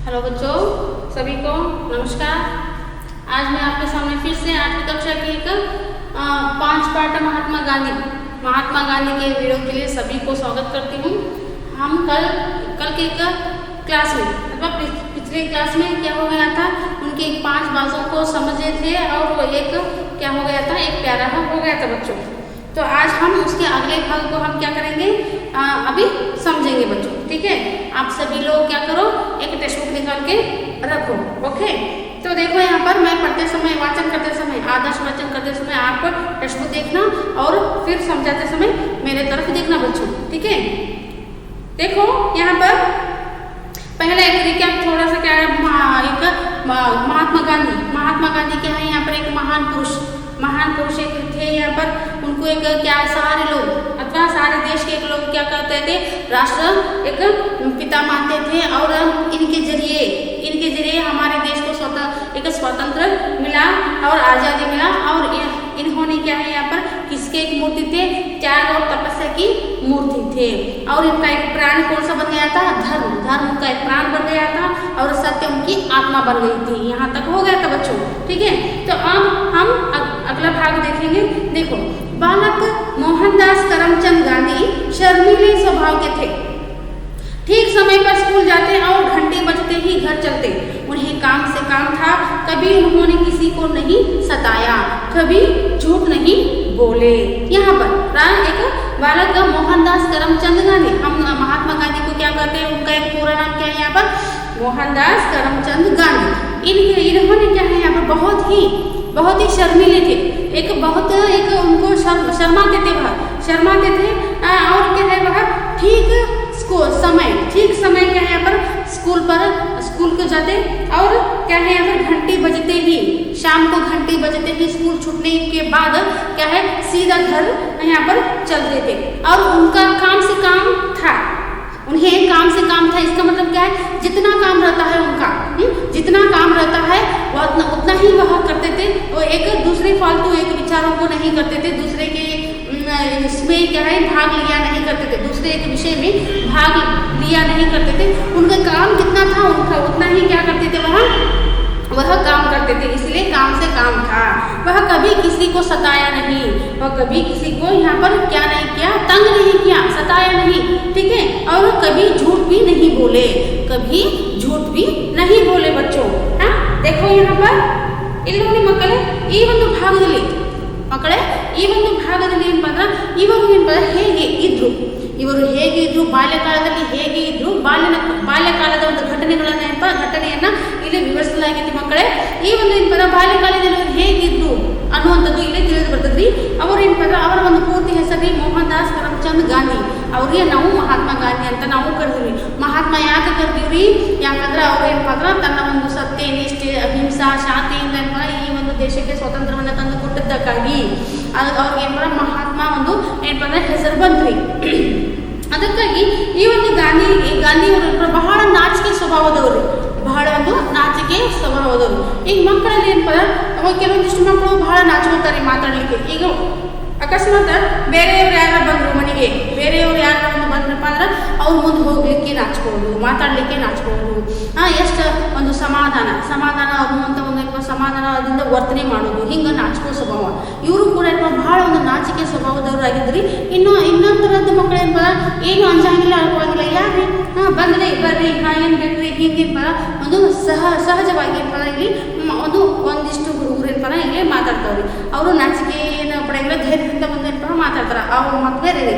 Hello बच्चों, सभी को नमस्कार। आज मैं आपके सामने फिर से 8वीं कक्षा की एक 5 पार्ट महात्मा गांधी के वीडियो के लिए सभी को स्वागत करती हूँ। हम कल के एक क्लास में अथवा पिछले क्लास में क्या हो गया था, उनके 5 बातों को समझे थे और एक क्या हो गया था, एक पैराग्राफ हो गया था बच्चों। तो आज हम उसके अगले भाग को हम क्या करेंगे, अभी समझेंगे बच्चों। ठीक है, आप सभी लोग क्या करो, एक टेक्स्ट बुक निकाल के रखो। ओके, तो देखो यहाँ पर मैं पढ़ते समय, वाचन करते समय, आदर्श वाचन करते समय आप टेक्स्ट बुक देखना और फिर समझाते समय मेरे तरफ देखना बच्चों। ठीक है, देखो यहाँ पर पहले एक रिकैप थोड़ा सा क्या है, एक महात्मा गांधी क्या है, यहाँ पर एक महान पुरुष एक थे। यहाँ पर उनको एक क्या सारे लोग अथवा सारे देश के एक लोग क्या करते थे, राष्ट्र एक पिता मानते थे और इनके जरिए हमारे देश को एक स्वतंत्र मिला और आज़ादी मिला। और इन्होंने क्या है, यहाँ पर किसके एक मूर्ति थे, त्याग और तपस्या की मूर्ति थे। और इनका एक प्राण कौन सा बन गया था, धर्म का एक प्राण बन गया था और सत्य उनकी आत्मा बन गई थी। यहाँ तक हो गया था बच्चों। ठीक है, तो अब हम अगला भाग देखेंगे। देखो, बालक मोहनदास करमचंद गांधी शर्मीले स्वभाव के थे। ठीक समय पर स्कूल जाते और घंटे बजते ही घर चलते। उन्हें काम से काम था, कभी उन्होंने किसी को नहीं सताया, कभी झूठ नहीं बोले। यहाँ पर एक बालक मोहनदास करमचंद गांधी, हम महात्मा गांधी को क्या कहते हैं, उनका एक पूरा नाम क्या है यहाँ पर, मोहनदास करमचंद गांधी। इन्होंने क्या है यहाँ पर बहुत ही शर्मीले थे। एक उनको शर्माते थे और क्या है वह ठीक समय क्या है यहाँ पर स्कूल को जाते और क्या है यहाँ पर घंटी बजते ही, शाम को घंटी बजते ही स्कूल छूटने के बाद क्या है सीधा घर यहाँ पर चलते थे। और उनका काम से काम था, इसका मतलब क्या है, जितना काम रहता है उनका जितना काम रहता है वह उतना ही वह करते थे। वो एक दूसरे फालतू एक विचारों को नहीं करते थे, दूसरे के इसमें क्या है भाग लिया नहीं करते थे, दूसरे एक विषय में भाग लिया नहीं करते थे। उनका काम जितना था उनका उतना ही क्या करते थे, वह काम करते थे। इसलिए काम से काम था। वह कभी किसी को सताया नहीं, वह कभी किसी को यहाँ पर क्या नहीं किया, तंग नहीं किया, सताया नहीं। ठीक है, और कभी झूठ भी नहीं बोले, बच्चों। हाँ, देखो यहाँ पर ಇಲ್ಲಿ ನೋಡಿ ಮಕ್ಕಳೇ, ಈ ಒಂದು ಭಾಗದಲ್ಲಿ ಇವರು ಹೇಗೆ ಇದ್ರು ಬಾಲ್ಯಕಾಲದಲ್ಲಿ ಹೇಗೆ ಇದ್ರು, ಬಾಲ್ಯಕಾಲದ ಒಂದು ಘಟನೆಯನ್ನ ಇಲ್ಲಿ ವಿವರಿಸಲಾಗಿದೆ ಮಕ್ಕಳೇ। ಈ ಒಂದು ಬಾಲ್ಯಕಾಲದಲ್ಲಿ ಹೇಗಿದ್ರು ಅನ್ನುವಂಥದ್ದು ಇಲ್ಲಿ ತಿಳಿದು ಬರ್ತದ್ರಿ। ಅವರ ಒಂದು ಪೂರ್ತಿ ಹೆಸರು ಮೋಹನದಾಸ್ ಕರಮ್ಚಂದ್ ಗಾಂಧಿ। ಅವ್ರಿಗೆ ನಾವು ಮಹಾತ್ಮ ಗಾಂಧಿ ಅಂತ ನಾವು ಕರೆದ್ವಿ। ಮಹಾತ್ಮ ಯಾಕೆ ಕರೆದಿವ್ರಿ, ಯಾಕಂದ್ರೆ ಅವ್ರು ತನ್ನ ಒಂದು ಸತ್ಯ, ನಿಷ್ಠೆ, ಅಹಿಂಸಾ, ಶಾಂತಿಯಿಂದ ಈ ಒಂದು ದೇಶಕ್ಕೆ ಸ್ವಾತಂತ್ರ್ಯವನ್ನು ತಂದು ಕೊಟ್ಟಿದ್ದಕ್ಕಾಗಿ ಅವ್ರಿಗೆ ಮಹಾತ್ಮ ಒಂದು ಹೆಸರು ಬಂದ್ರಿ। ಅದಕ್ಕಾಗಿ ಈ ಒಂದು ಗಾಂಧಿಯವರು ಬಹಳ ನಾಚಿಕೆ ಸ್ವಭಾವದವರು, ಈಗ ಮಕ್ಕಳಲ್ಲಿ ಕೆಲವೊಂದಿಷ್ಟು ಮಕ್ಕಳು ಬಹಳ ನಾಚ್ಕೋತಾರೆ ಮಾತಾಡ್ಲಿಕ್ಕೆ। ಈಗ ಅಕಸ್ಮಾತ್ ಬೇರೆಯವ್ರು ಯಾರು ಬಂದ್ರು ಮನೆಗೆ, ಬಂದ್ರಪ್ಪ ಅಂದ್ರೆ ಅವ್ರ ಮುಂದೆ ಹೋಗ್ಲಿಕ್ಕೆ ನಾಚ್ಕೊಳ್ಳೋದು, ಮಾತಾಡ್ಲಿಕ್ಕೆ ನಾಚ್ಕೊಳ್ಳೋದು, ಎಷ್ಟು ಒಂದು ಸಮಾಧಾನ ಅನ್ನುವಂಥ ಒಂದು ಸಮಾಧಾನದಿಂದ ವರ್ತನೆ ಮಾಡೋದು, ಹಿಂಗೆ ನಾಚಿಕೋ ಸ್ವಭಾವ। ಇವರು ಕೂಡ ಬಹಳ ಒಂದು ನಾಚಿಕೆ ಸ್ವಭಾವದವರಾಗಿದ್ರಿ। ಇನ್ನೊಂಥರದ್ದು ಮಕ್ಕಳು ಏನು ಅಂಜಂಗಿಲ್ಲ, ಅಳ್ಕೊಳ್ಳೋಂಗಿಲ್ಲ, ಯಾರ್ರಿ ಬಂದ್ರಿ ಬರ್ರಿ, ಏನು ಬೇಕ್ರಿ, ಹಿಂಗೆ ಒಂದು ಸಹಜವಾಗಿ ಇಲ್ಲಿ ಒಂದಿಷ್ಟು ಹುಡುಗರು ಇಲ್ಲಿ ಮಾತಾಡ್ತಾವ್ರಿ। ಅವರು ನಾಚಿಕೆ ಏನು ಪಡೆಯಲ್ಲ, ಧೈರ್ಯದಿಂದ ಬಂದು ಮಾತಾಡ್ತಾರೆ, ಅವ್ರ ಮತ್ತೆ ಬೇರೆ ರೀ।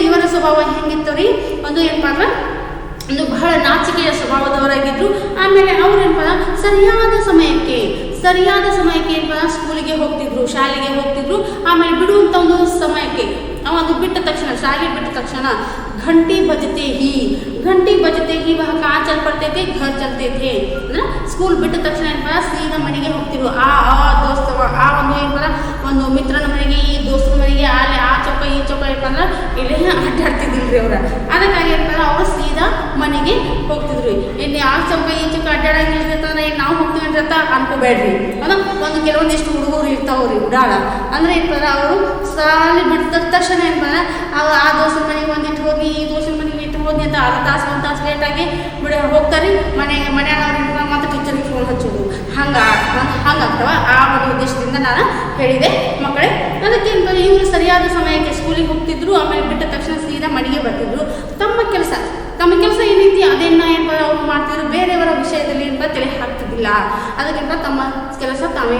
ಇವರ ಸ್ವಭಾವ ಹೆಂಗಿತ್ತವ್ರಿ, ಒಂದು ಒಂದು ಬಹಳ ನಾಚಿಕೆಯ ಸ್ವಭಾವದವರಾಗಿದ್ರು। ಆಮೇಲೆ ಅವ್ರು ಸರಿಯಾದ ಸಮಯಕ್ಕೆ ಸ್ಕೂಲಿಗೆ ಹೋಗ್ತಿದ್ರು, ಶಾಲೆಗೆ ಹೋಗ್ತಿದ್ರು। ಆಮೇಲೆ ಬಿಡುವಂಥ ಒಂದು ಸಮಯಕ್ಕೆ शाले बिट्ಟ तक्षण घंटी बजते ही वह कहाँ चल पड़ते थे, घर चलते थे ना। स्कूल बिट्ಟ तक्षण सीधा मನೆಗೆ ಹೋಗ್ತಿದ್ರು। दोस्त ಒಂದು ಮಿತ್ರನ ಮನೆಗೆ, ಈ ದೋಸ್ತನ ಮನೆಗೆ, ಆ ಚೌಕ ಈ ಚೌಕ ಇಲ್ಲಿ ಅಡ್ಡಾಡ್ತಿದ್ದಿಲ್ರಿ ಅವ್ರ। ಅದಕ್ಕಾಗಿ ಅವರು ಸೀದಾ ಮನೆಗೆ ಹೋಗ್ತಿದ್ರು। ಇನ್ನು ಆ ಚೌಕ ಈ ಚೌಕ ಅಡ್ಡಾಡಂಗಿರ್ತಂದ್ರೆ ನಾವು ಹೋಗ್ತೀವಿ ಅಂತ ಅನ್ಕೋಬೇಡ್ರಿ। ಒಂದು ಕೆಲವೊಂದಿಷ್ಟು ಹುಡುಗರು ಇರ್ತಾವ್ರಿ ಉಡಾಳ, ಅಂದ್ರೆ ಅವರು ಶಾಲೆ ಬಿಟ್ಟ ತಕ್ಷಣ ಆ ದೋಸ್ತನ ಮನೆಗೆ ಒಂದಿಟ್ಟು ಹೋಗಿ, ಈ ದೋಸ್ತನ ಮನೆಗೆ ಹೋದ್ನಿ ಅಂತ ಅರ್ಧ ತಾಸು 1 ತಾಸು ಲೇಟಾಗಿ ಹೋಗ್ತಾರೆ ಮನೆಗೆ। ಮನ್ಯಾಗ ಹಂಗಾಗ್ತವ. ಆ ಒಂದು ಉದ್ದೇಶದಿಂದ ನಾನು ಹೇಳಿದೆ ಮಕ್ಕಳೇ. ಅದಕ್ಕೆ ಇವರು ಸರಿಯಾದ ಸಮಯಕ್ಕೆ ಸ್ಕೂಲಿಗೆ ಹೋಗ್ತಿದ್ರು, ಆಮೇಲೆ ಬಿಟ್ಟ ತಕ್ಷಣ ಸೀದಾ ಮನೆಗೆ ಬರ್ತಿದ್ರು. ತಮ್ಮ ಕೆಲಸ ಏನೈತಿ ಅದನ್ನ ಅವ್ರು ಮಾಡ್ತಿದ್ರು, ಬೇರೆಯವರ ವಿಷಯದಲ್ಲಿ ತಲೆ ಹಾಕ್ತಿದ್ದಿಲ್ಲ. ಅದಕ್ಕಿಂತ ತಮ್ಮ ಕೆಲಸ ತಾವೇ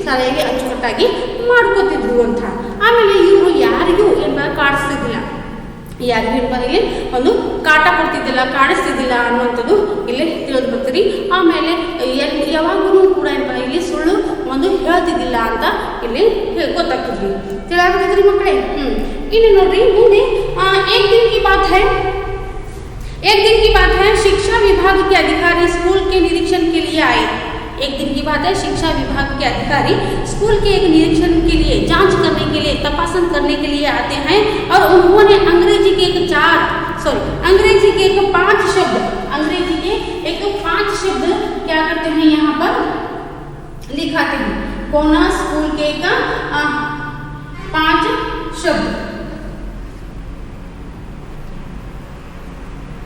ಸರಿಯಾಗಿ ಅಚ್ಚುಕಟ್ಟಾಗಿ ಮಾಡ್ಕೋತಿದ್ರು ಅಂತ. ಆಮೇಲೆ ಇವರು ಯಾರಿಗೂ ಕಾಡಿಸ್ತಿದ್ದಿಲ್ಲ, ಯಾರಿಗೂ ಒಂದು ಕಾಟ ಕೊಡ್ತಿದ್ದಿಲ್ಲ, ಕಾಡಿಸ್ತಿದ್ದಿಲ್ಲ ಅನ್ನುವಂಥದ್ದು ಇಲ್ಲಿ ತಿಳಿದು ಬರ್ತೀರಿ. ಆಮೇಲೆ ಯಾವಾಗೂ ಕೂಡ ಇಲ್ಲಿ ಸುಳ್ಳು ಒಂದು ಹೇಳ್ತಿದ್ದಿಲ್ಲ ಅಂತ ಇಲ್ಲಿ ಗೊತ್ತಾಗ್ತಿದ್ವಿ, ತಿಳಿಯಾಗ್ತಿದ್ರಿ ಮಕ್ಕಳೇ. ಇನ್ನು ನೋಡ್ರಿ ಮುಂದೆ एक दिन की बात है शिक्षा विभाग के अधिकारी स्कूल के निरीक्षण के लिए आए. एक दिन की बात है, शिक्षा विभाग के अधिकारी स्कूल के एक निरीक्षण के लिए, जांच करने के लिए, तपासन करने के लिए आते हैं. और उन्होंने अंग्रेजी के 5 शब्द क्या करते हैं यहाँ पर लिखाते हैं. कौन स्कूल के 5 शब्द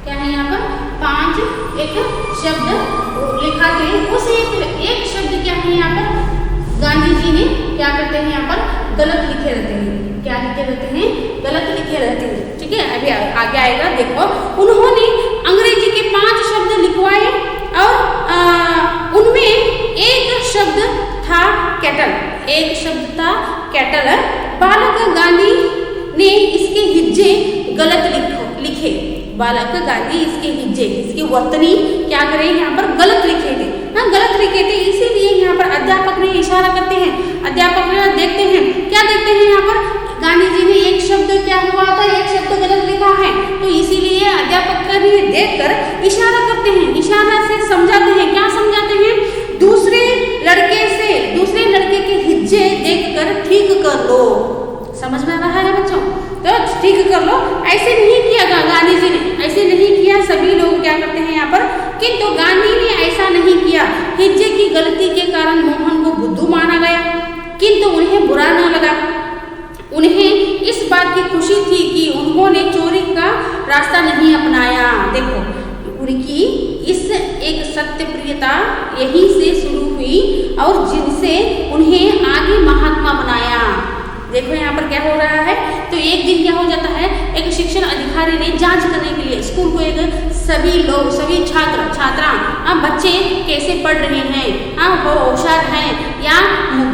क्या है यहाँ पर 5 शब्द लिखाते हैं. उस एक शब्द क्या है यहाँ पर गांधी जी ने क्या करते हैं यहाँ पर गलत लिखे रहते हैं. क्या लिखे रहते हैं? गलत लिखे रहते हैं. ठीक है, अभी आगे आएगा. देखो, उन्होंने अंग्रेजी के 5 शब्द लिखवाए और उनमें एक शब्द था कैटल. बालक गांधी ने इसके हिज्जे गलत लिखे. बालक गांधी इसके हिज्जे, इसकी वर्तनी क्या करें यहाँ पर गलत लिखे थे. गलत लिखे थे, इसीलिए यहाँ पर अध्यापक ने इशारा करते हैं. अध्यापक देखते हैं, क्या देखते हैं यहाँ पर गांधी जी ने एक शब्द क्या हुआ था, एक शब्द गलत लिखा है. तो इसीलिए अध्यापक ने देखकर इशारा करते हैं, इशारा से समझाते हैं. क्या समझाते हैं? दूसरे लड़के के हिज्जे देखकर ठीक कर लो. समझ में आ रहा है बच्चों? तो ठीक कर लो. ऐसे नहीं किया गांधी जी ने, ऐसे नहीं किया. सभी लोग क्या करते हैं यहाँ पर, किंतु गांधी ने ऐसा नहीं किया. हिज्जे की गलती के कारण मोहन को बुद्धू माना गया, किंतु उन्हें बुरा न लगा. उन्हें इस बात की खुशी थी कि उन्होंने चोरी का रास्ता नहीं अपनाया. देखो, उनकी इस एक सत्यप्रियता यहीं से शुरू हुई और जिनसे उन्हें आगे महात्मा बनाया. देखो यहाँ पर क्या हो रहा है. तो एक दिन क्या हो जाता है, एक शिक्षण अधिकारी ने जांच करने के लिए स्कूल को सभी छात्रा बच्चे कैसे पढ़ रहे हैं, वो होशियार हैं या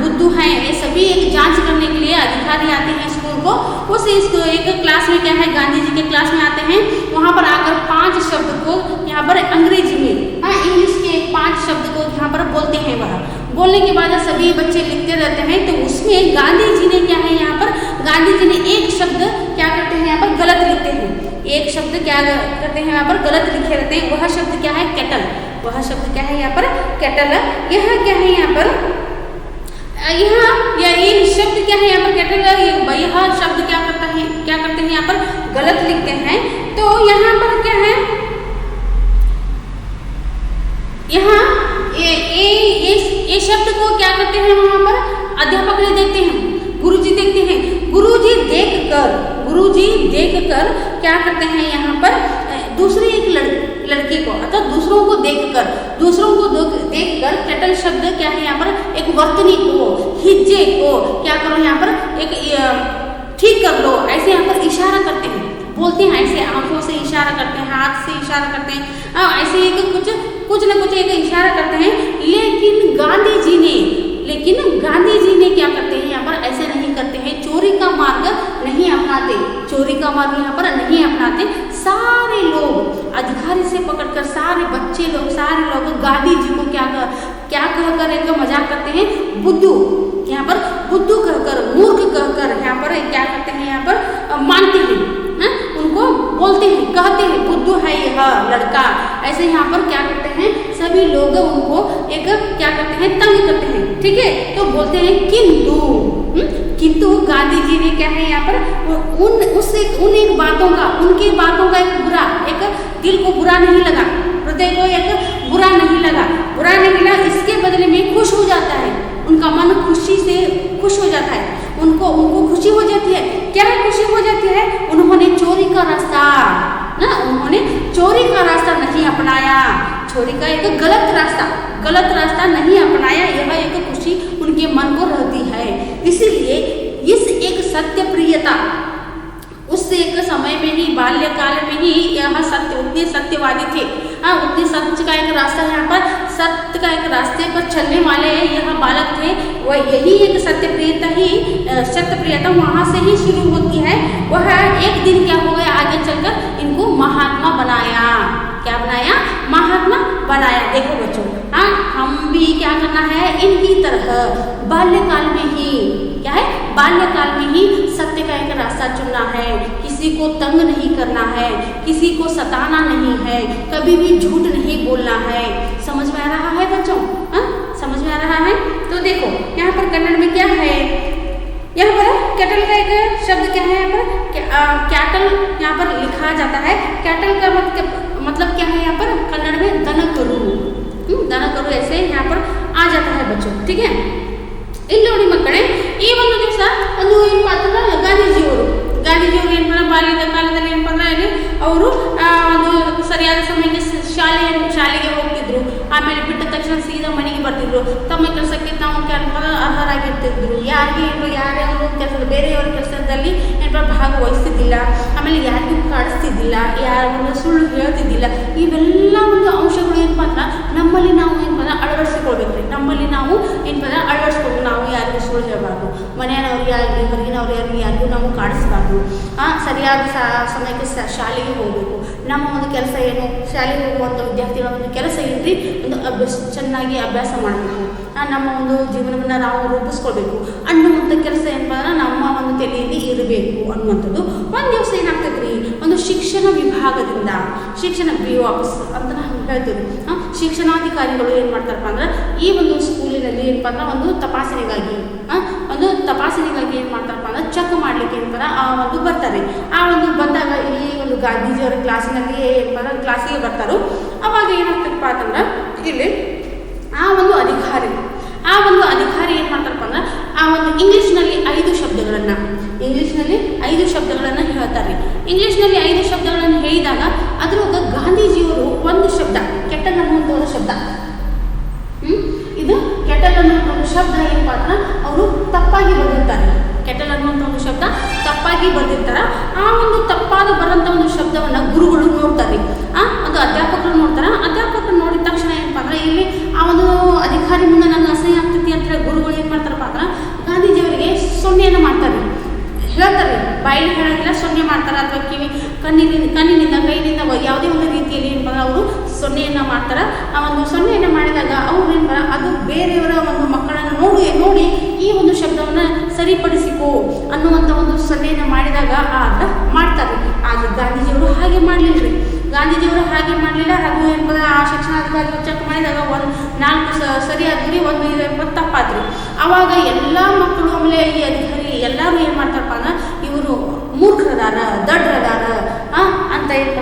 बुद्धू हैं, ये सभी एक जांच करने के लिए अधिकारी आते हैं स्कूल को. उस एक क्लास में क्या है, गांधी जी के क्लास में आते हैं. वहाँ पर आकर 5 शब्द को यहाँ पर अंग्रेजी में, इंग्लिश के 5 शब्द को यहाँ पर बोलते हैं. वह बोलने के बाद सभी बच्चे लिखते रहते हैं. तो उसमें गांधी जी ने क्या है यहाँ पर, गांधी जी ने एक शब्द क्या करते हैं यहाँ पर गलत लिखते हैं. एक शब्द क्या करते हैं यहाँ पर गलत लिखे रहते हैं. वह शब्द क्या है? कैटल. वह शब्द क्या है यहाँ पर? कैटल. यह क्या है यहाँ पर, ये शब्द क्या है यहाँ पर कैटल. यह शब्द क्या करते हैं यहाँ पर गलत लिखते हैं. तो यहाँ पर क्या है, यहाँ ये शब्द को क्या करते हैं वहाँ पर अध्यापक ने देखते हैं, गुरुजी देखते हैं. गुरुजी देखकर क्या करते हैं यहाँ पर दूसरे एक लड़के को, अर्थात दूसरों को देखकर कैटल शब्द क्या है यहाँ पर, एक वर्तनी को, हिज्जे को क्या करो यहाँ पर एक ठीक कर लो, ऐसे यहाँ पर इशारा करते हैं, बोलते हैं. ऐसे आंखों से इशारा करते हैं, हाथ से इशारा करते हैं, ऐसे एक कुछ न कुछ एक इशारा करते हैं. लेकिन गांधी जी ने क्या करते हैं यहाँ पर, ऐसे नहीं करते हैं. चोरी का मार्ग नहीं अपनाते. यहाँ पर नहीं अपनाते. सारे लोग अधिकारी से पकड़कर सारे बच्चे लोग, सारे लोग गांधी जी को क्या कहकर एक मजाक करते हैं, बुद्धू. यहाँ पर बुद्धू कहकर, मूर्ख कहकर यहाँ पर क्या करते हैं, यहाँ पर मानते हैं, उनको बोलते हैं, कहते हैं बुद्धू है यह लड़का. ऐसे यहाँ पर क्या करते हैं, सभी लोग उनको एक क्या करते हैं, तंग करते हैं. ठीक है, तो बोलते हैं किंतु गांधी जी ने क्या है यहाँ पर उनकी बातों का एक दिल को बुरा नहीं लगा, हृदय को एक बुरा नहीं लगा. इसके बदले में खुश हो जाता है. उनका मन खुशी से खुश हो जाता है. उनको खुशी हो जाती है. क्या खुशी हो जाती है? उन्होंने चोरी का रास्ता नहीं अपनाया. छोरी का एक गलत रास्ता नहीं अपनाया, यह एक खुशी उनके मन को रहती है। इसीलिए इस एक सत्य प्रियता उस एक समय में ही, बाल्यकाल में ही यह उतने सत्यवादी थे, उतने सत्य का एक रास्ता, यहाँ पर सत्य का एक रास्ते पर चलने वाले यह बालक थे। वह यही एक सत्य प्रियता वहाँ से ही शुरू होती है। वह एक दिन क्या हो गया, आगे चलकर इनको महात्मा बनाया। क्या बनाया? महात्मा बनाया। देखो बच्चों, हम भी क्या करना है, इनकी तरह बाल्यकाल में ही, क्या है, बाल्यकाल में ही सत्य का एक रास्ता चुनना है। किसी को तंग नहीं करना है, किसी को सताना नहीं है, कभी भी झूठ नहीं बोलना है। समझ में आ रहा है बच्चों? समझ में आ रहा है? तो देखो यहाँ पर कन्नड़ में क्या है, यहाँ पर कैटल का एक शब्द क्या है, यहाँ पर कैटल यहाँ पर लिखा जाता है। कैटल का मतलब क्या है, यहाँ पर कन्नड़ में दनकरू, दनकरू ऐसे यहाँ पर आ जाता है बच्चों, ठीक है। ಇಲ್ಲಿ ನೋಡಿ ಮಕ್ಕಳೇ, ಈ ಒಂದು ದಿವಸ ಒಂದು ಏನಪ್ಪಾ ಅಂತಂದ್ರೆ ಗಾಂಧೀಜಿಯವರು ಏನಪ್ಪ ಬಾಲ್ಯದ ಕಾಲದಲ್ಲಿ ಏನಪ್ಪ ಅಂದ್ರೆ ಇಲ್ಲಿ ಅವರು ಒಂದು ಸರಿಯಾದ ಸಮಯಕ್ಕೆ ಶಾಲೆಗೆ ಹೋಗ್ತಿದ್ರು. ಆಮೇಲೆ ಬಿಟ್ಟ ತಕ್ಷಣ ಸೀದಾ ಮನೆಗೆ ಬರ್ತಿದ್ರು. ತಮ್ಮ ಕೆಲಸಕ್ಕೆ ತಾವು ಅರ್ಹರಾಗಿರ್ತಿದ್ರು. ಯಾರ್ಯಾರು ಕೆಲಸ, ಬೇರೆಯವರ ಕೆಲಸದಲ್ಲಿ ಏನಪ್ಪ ಭಾಗವಹಿಸ್ತಿದ್ದಿಲ್ಲ. ಆಮೇಲೆ ಯಾರಿಗೂ ಕಾಡಿಸ್ತಿದ್ದಿಲ್ಲ, ಯಾರನ್ನು ಸುಳ್ಳು ಹೇಳ್ತಿದ್ದಿಲ್ಲ. ಇವೆಲ್ಲ ಒಂದು ಅಂಶಗಳು ಏನಪ್ಪ ಅಂದ್ರೆ ನಮ್ಮಲ್ಲಿ ನಾವು ಏನಪ್ಪ ಅಂದ್ರೆ ಅಳವಡಿಸಿಕೊಳ್ಬೇಕ್ರಿ. ನಮ್ಮಲ್ಲಿ ನಾವು ಏನಪ್ಪ ಅಂದ್ರೆ ಅಳವಡಿಸ್ಕೊಂಡು ನಾವು ಯಾರಿಗೂ ಸುಳ್ಳು ಹೇಳಬಾರ್ದು. ಮನೆಯವ್ರಿಗೆ ಆಗಲಿ, ಹೊರಗಿನವ್ರಿಗೆ ಯಾರಿಗೂ ನಾವು ಕಾಡಿಸ್ಬಾರ್ದು. ಸರಿಯಾದ ಸಮಯಕ್ಕೆ ಶಾಲೆಗೆ ಹೋಗಬೇಕು. ನಮ್ಮ ಒಂದು ಕೆಲಸ ಏನು, ಶಾಲೆಗೆ ಹೋಗುವಂಥ ವಿದ್ಯಾರ್ಥಿಗಳ ಒಂದು ಕೆಲಸ ಏನ್ರಿ, ಒಂದು ಚೆನ್ನಾಗಿ ಅಭ್ಯಾಸ ಮಾಡಬೇಕು. ನಮ್ಮ ಒಂದು ಜೀವನವನ್ನು ನಾವು ರೂಪಿಸ್ಕೊಳ್ಬೇಕು ಅನ್ನುವಂಥ ಕೆಲಸ ಏನಪ್ಪ ಅಂದ್ರೆ ನಮ್ಮ ಒಂದು ತಲೆಯಲ್ಲಿ ಇರಬೇಕು ಅನ್ನುವಂಥದ್ದು. ಒಂದು ದಿವಸ ಏನಾಗ್ತೈತ್ರಿ, ಒಂದು ಶಿಕ್ಷಣ ವಿಭಾಗದಿಂದ BOPS ಅಂತ ನಾವು ಹೇಳ್ತೀವಿ. ಶಿಕ್ಷಣಾಧಿಕಾರಿಗಳು ಏನು ಮಾಡ್ತಾರಪ್ಪ ಅಂದ್ರೆ ಈ ಒಂದು ಸ್ಕೂಲಿನಲ್ಲಿ ಏನಪ್ಪ ಅಂದ್ರೆ ಒಂದು ತಪಾಸಣೆಗಾಗಿ ಏನು ಮಾಡ್ತಾರಪ್ಪ ಅಂದ್ರೆ ಚೆಕ್ ಮಾಡಲಿಕ್ಕೆ ಏನಪ್ಪ ಆ ಒಂದು ಬರ್ತಾರೆ. ಆ ಒಂದು ಬಂದಾಗ ಈ ಒಂದು ಗಾಂಧೀಜಿಯವರ ಕ್ಲಾಸಿನಲ್ಲಿ ಏನಪ್ಪ ಅಂದ್ರೆ ಕ್ಲಾಸಿಗೆ ಬರ್ತಾರೋ ಅವಾಗ ಏನಾಗ್ತದಪ್ಪ ಅಂತಂದ್ರೆ ಇಲ್ಲಿ ಆ ಒಂದು ಅಧಿಕಾರಿ ಏನು ಮಾಡ್ತಾರಪ್ಪ ಅಂದ್ರೆ ಆ ಒಂದು ಇಂಗ್ಲೀಷ್ನಲ್ಲಿ 5 ಶಬ್ದಗಳನ್ನು ಹೇಳ್ತಾರೆ. ಇಂಗ್ಲೀಷ್ನಲ್ಲಿ 5 ಶಬ್ದಗಳನ್ನು ಹೇಳಿದಾಗ ಅದರೊಳಗೆ ಗಾಂಧೀಜಿಯವರು ಒಂದು ಶಬ್ದ ಕೆಟ್ಟಲ್ ಅನ್ನುವಂಥ ಒಂದು ಶಬ್ದ, ಇದು ಕೆಟ್ಟಲ್ ಅನ್ನುವಂಥ ಒಂದು ಶಬ್ದ ಏನಪ್ಪ ಅಂದ್ರೆ ಅವರು ತಪ್ಪಾಗಿ ಬರೆದಿರ್ತಾರೆ. ಕೆಟ್ಟಲ್ ಅನ್ನುವಂಥ ಒಂದು ಶಬ್ದ ತಪ್ಪಾಗಿ ಬರೆದಿರ್ತಾರೆ. ಆ ಒಂದು ತಪ್ಪಾದ ಬರೋಂಥ ಒಂದು ಶಬ್ದವನ್ನು ಗುರುಗಳು ನೋಡ್ತಾರೆ, ಒಂದು ಅಧ್ಯಾಪಕರು ನೋಡ್ತಾರೆ. ಅಧ್ಯಾಪಕರು ನೋಡಿದ ತಕ್ಷಣ ಏನಪ್ಪ ಅಂದ್ರೆ ಇಲ್ಲಿ ಆ ಒಂದು ಅಧಿಕಾರಿ ಮುಂದೆ ನನ್ನ ಅಸಹ್ಯ ಆಗ್ತೈತಿ ಅಂತ ಹೇಳಿ ಗುರುಗಳು ಏನು ಮಾಡ್ತಾರಪ್ಪ ಅಂದ್ರೆ ಗಾಂಧೀಜಿಯವರಿಗೆ ಸೊನ್ನೆಯನ್ನು ಮಾಡ್ತಾರೆ, ಹೇಳ್ತಾರೆ. ಬಾಯಲ್ಲಿ ಹೇಳೋದಿಲ್ಲ, ಸೊನ್ನೆ ಮಾಡ್ತಾರೆ. ಅಥವಾ ಕಣ್ಣಿನಿಂದ ಕೈನಿಂದ ಯಾವುದೇ ಒಂದು ರೀತಿಯಲ್ಲಿ ಏನಪ್ಪ ಅವರು ಸೊನ್ನೆಯನ್ನು ಮಾಡ್ತಾರೆ. ಆ ಒಂದು ಸೊನ್ನೆಯನ್ನು ಮಾಡಿದಾಗ ಅವ್ರು ಏನಪ್ಪ ಅದು ಬೇರೆಯವರ ಒಂದು ಮಕ್ಕಳನ್ನು ನೋಡಿ ಈ ಒಂದು ಶಬ್ದವನ್ನು ಸರಿಪಡಿಸಿಕೋ ಅನ್ನುವಂಥ ಒಂದು ಸೊನ್ನೆಯನ್ನು ಮಾಡಿದಾಗ ಮಾಡ್ತಾರೆ. ಆದರೆ ಗಾಂಧೀಜಿಯವರು ಹಾಗೆ ಮಾಡಲಿಲ್ಲ. ಹಾಗೂ ಏನಪ್ಪ ಆ ಶಿಕ್ಷಣಾಧಿಕಾರಿ ಚೆಕ್ ಮಾಡಿದಾಗ 4 ಸರಿ ಆದ್ರಿ, 1 ತಪ್ಪಾದ್ರಿ. ಆವಾಗ ಎಲ್ಲ ಮಕ್ಕಳು ಆಮೇಲೆ ಈ ಅಧಿಕಾರಿ ಎಲ್ಲರೂ ಏನು ಮಾಡ್ತಾರಪ್ಪ ಅಂದ್ರೆ ಇವರು ಮೂರ್ಖರದಾರ, ದಡ್ಡರದಾರ ಅಂತ ಏನಪ್ಪ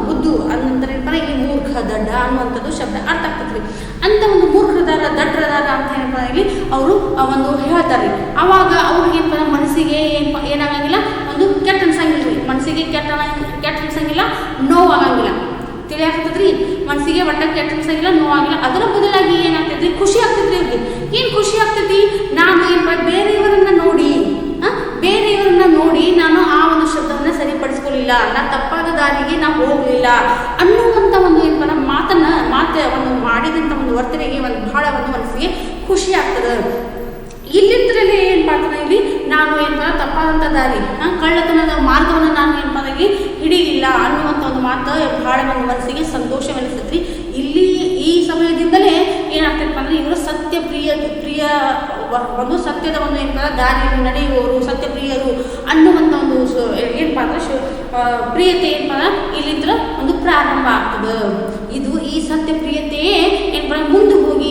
ಬುದ್ಧು ಅನ್ನಂತಾರೆ ಏನಪ್ಪ ಇಲ್ಲಿ ಮೂರ್ಖ, ದಡ್ಡ ಅನ್ನುವಂಥದ್ದು ಶಬ್ದ ಅರ್ಥ ಆಗ್ತದ್ರಿ. ಅಂತ ಒಂದು ಮೂರ್ಖರದಾರ, ದಡ್ಡರದಾರ ಅಂತ ಏನಪ್ಪ ಇಲ್ಲಿ ಅವರು ಒಂದು ಹೇಳ್ತಾರೆ. ಆವಾಗ ಅವ್ರಿಗೆ ಏನಪ್ಪ ಮನಸ್ಸಿಗೆ ಏನಾಗಂಗಿಲ್ಲ, ಒಂದು ಕೆಟ್ಟ ಅನ್ಸಂಗಿಲ್ಲ ರೀ. ಮನಸ್ಸಿಗೆ ಕೆಟ್ಟ ಅನ್ಸಂಗಿಲ್ಲ, ನೋವಾಗಂಗಿಲ್ಲ. ತಿಳಿಯಾಗ್ತದ್ರಿ, ಮನಸ್ಸಿಗೆ ಒಟ್ಟ ಕೆಟ್ಟ ಅನ್ಸಂಗಿಲ್ಲ, ನೋವಾಗಿಲ್ಲ. ಅದರ ಬದಲಾಗಿ ಏನಾಗ್ತೈತಿ, ಖುಷಿ ಆಗ್ತೈತಿ. ಅವ್ರಿಗೆ ಏನು ಖುಷಿ ಆಗ್ತೈತಿ, ನಾನು ಏನಪ್ಪ ಬೇರೆಯವರನ್ನ ನೋಡಿ ನಾನು ಆ ಒಂದು ಶಬ್ದವನ್ನು ಸರಿಪಡಿಸ್ಕೊಳ್ಳಿಲ್ಲ, ನಾ ತಪ್ಪಾದ ದಾರಿಗೆ ನಾವು ಹೋಗಲಿಲ್ಲ ಅನ್ನುವಂಥ ಒಂದು ಏನಪ್ಪ ಮಾತು ಒಂದು ಮಾಡಿದಂಥ ಒಂದು ವರ್ತನೆಗೆ ಒಂದು ಬಹಳ ಒಂದು ಮನಸ್ಸಿಗೆ ಖುಷಿ ಆಗ್ತದೆ. ಇಲ್ಲಿಂದ್ರಲ್ಲಿ ಏನಪ್ಪ ಅಂತಂದ್ರೆ ಇಲ್ಲಿ ನಾನು ಏನಪ್ಪ ತಪ್ಪಾದಂಥ ದಾರಿ, ಕಳ್ಳತನದ ಮಾರ್ಗವನ್ನು ನಾನು ಏನಪ್ಪ ಹಿಡಿಯಿಲ್ಲ ಅನ್ನುವಂಥ ಒಂದು ಮಾತು ಬಹಳ ಒಂದು ಮನಸ್ಸಿಗೆ ಸಂತೋಷವೆನಿಸ್ತೈತ್ರಿ. ಇಲ್ಲಿ ಈ ಸಮಯದಿಂದಲೇ ಏನಾಗ್ತೈತಪ್ಪ ಅಂದ್ರೆ ಇವರು ಪ್ರಿಯ ಒಂದು ಸತ್ಯದ ಒಂದು ಏನಪ್ಪ ದಾರಿಯಲ್ಲಿ ನಡೆಯುವವರು, ಸತ್ಯಪ್ರಿಯರು ಅನ್ನುವಂಥ ಒಂದು ಏನಪ್ಪ ಅಂದ್ರೆ ಪ್ರಿಯತೆ ಏನಪ್ಪ ಇಲ್ಲಿಂದ ಒಂದು ಪ್ರಾರಂಭ ಆಗ್ತದೆ. ಈ ಸತ್ಯಪ್ರಿಯತೆಯೇ ಏನಪ್ಪ ಮುಂದೆ ಹೋಗಿ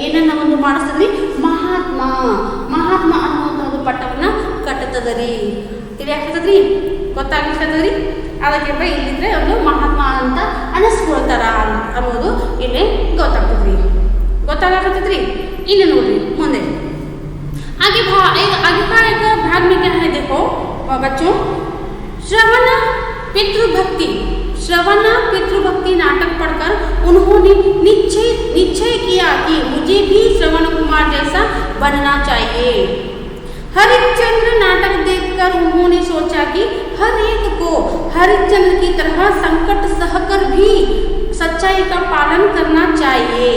ಏನನ್ನ ಒಂದು ಮಾಡಿಸ್ತದ್ರಿ, ಮಹಾತ್ಮ ಅನ್ನುವಂಥ ಒಂದು ಪಟ್ಟವನ್ನು ಕಟ್ಟುತ್ತದರಿ. ತಿಳಿಯಾಗ್ತದ್ರಿ, ಗೊತ್ತಾಗ್ತದ್ರಿ. ಅದಕ್ಕೆ ಇಲ್ಲಿದ್ರೆ ಒಂದು ಮಹಾತ್ಮ ಅಂತ ಅನಿಸ್ಕೊಳ್ತಾರ ಅನ್ನೋದು ಇಲ್ಲಿ ಗೊತ್ತಾಗ್ತದ್ರಿ. ಇನ್ನು ನೋಡ್ರಿ ಮುಂದೆ आगे का भाग में क्या है, देखो बच्चों, श्रवण पितृभक्ति नाटक पढ़कर बनना चाहिए। हरिश्चंद्र नाटक देखकर उन्होंने सोचा कि हर एक को हरिश्चंद्र की तरह संकट सहकर भी सच्चाई का पालन करना चाहिए।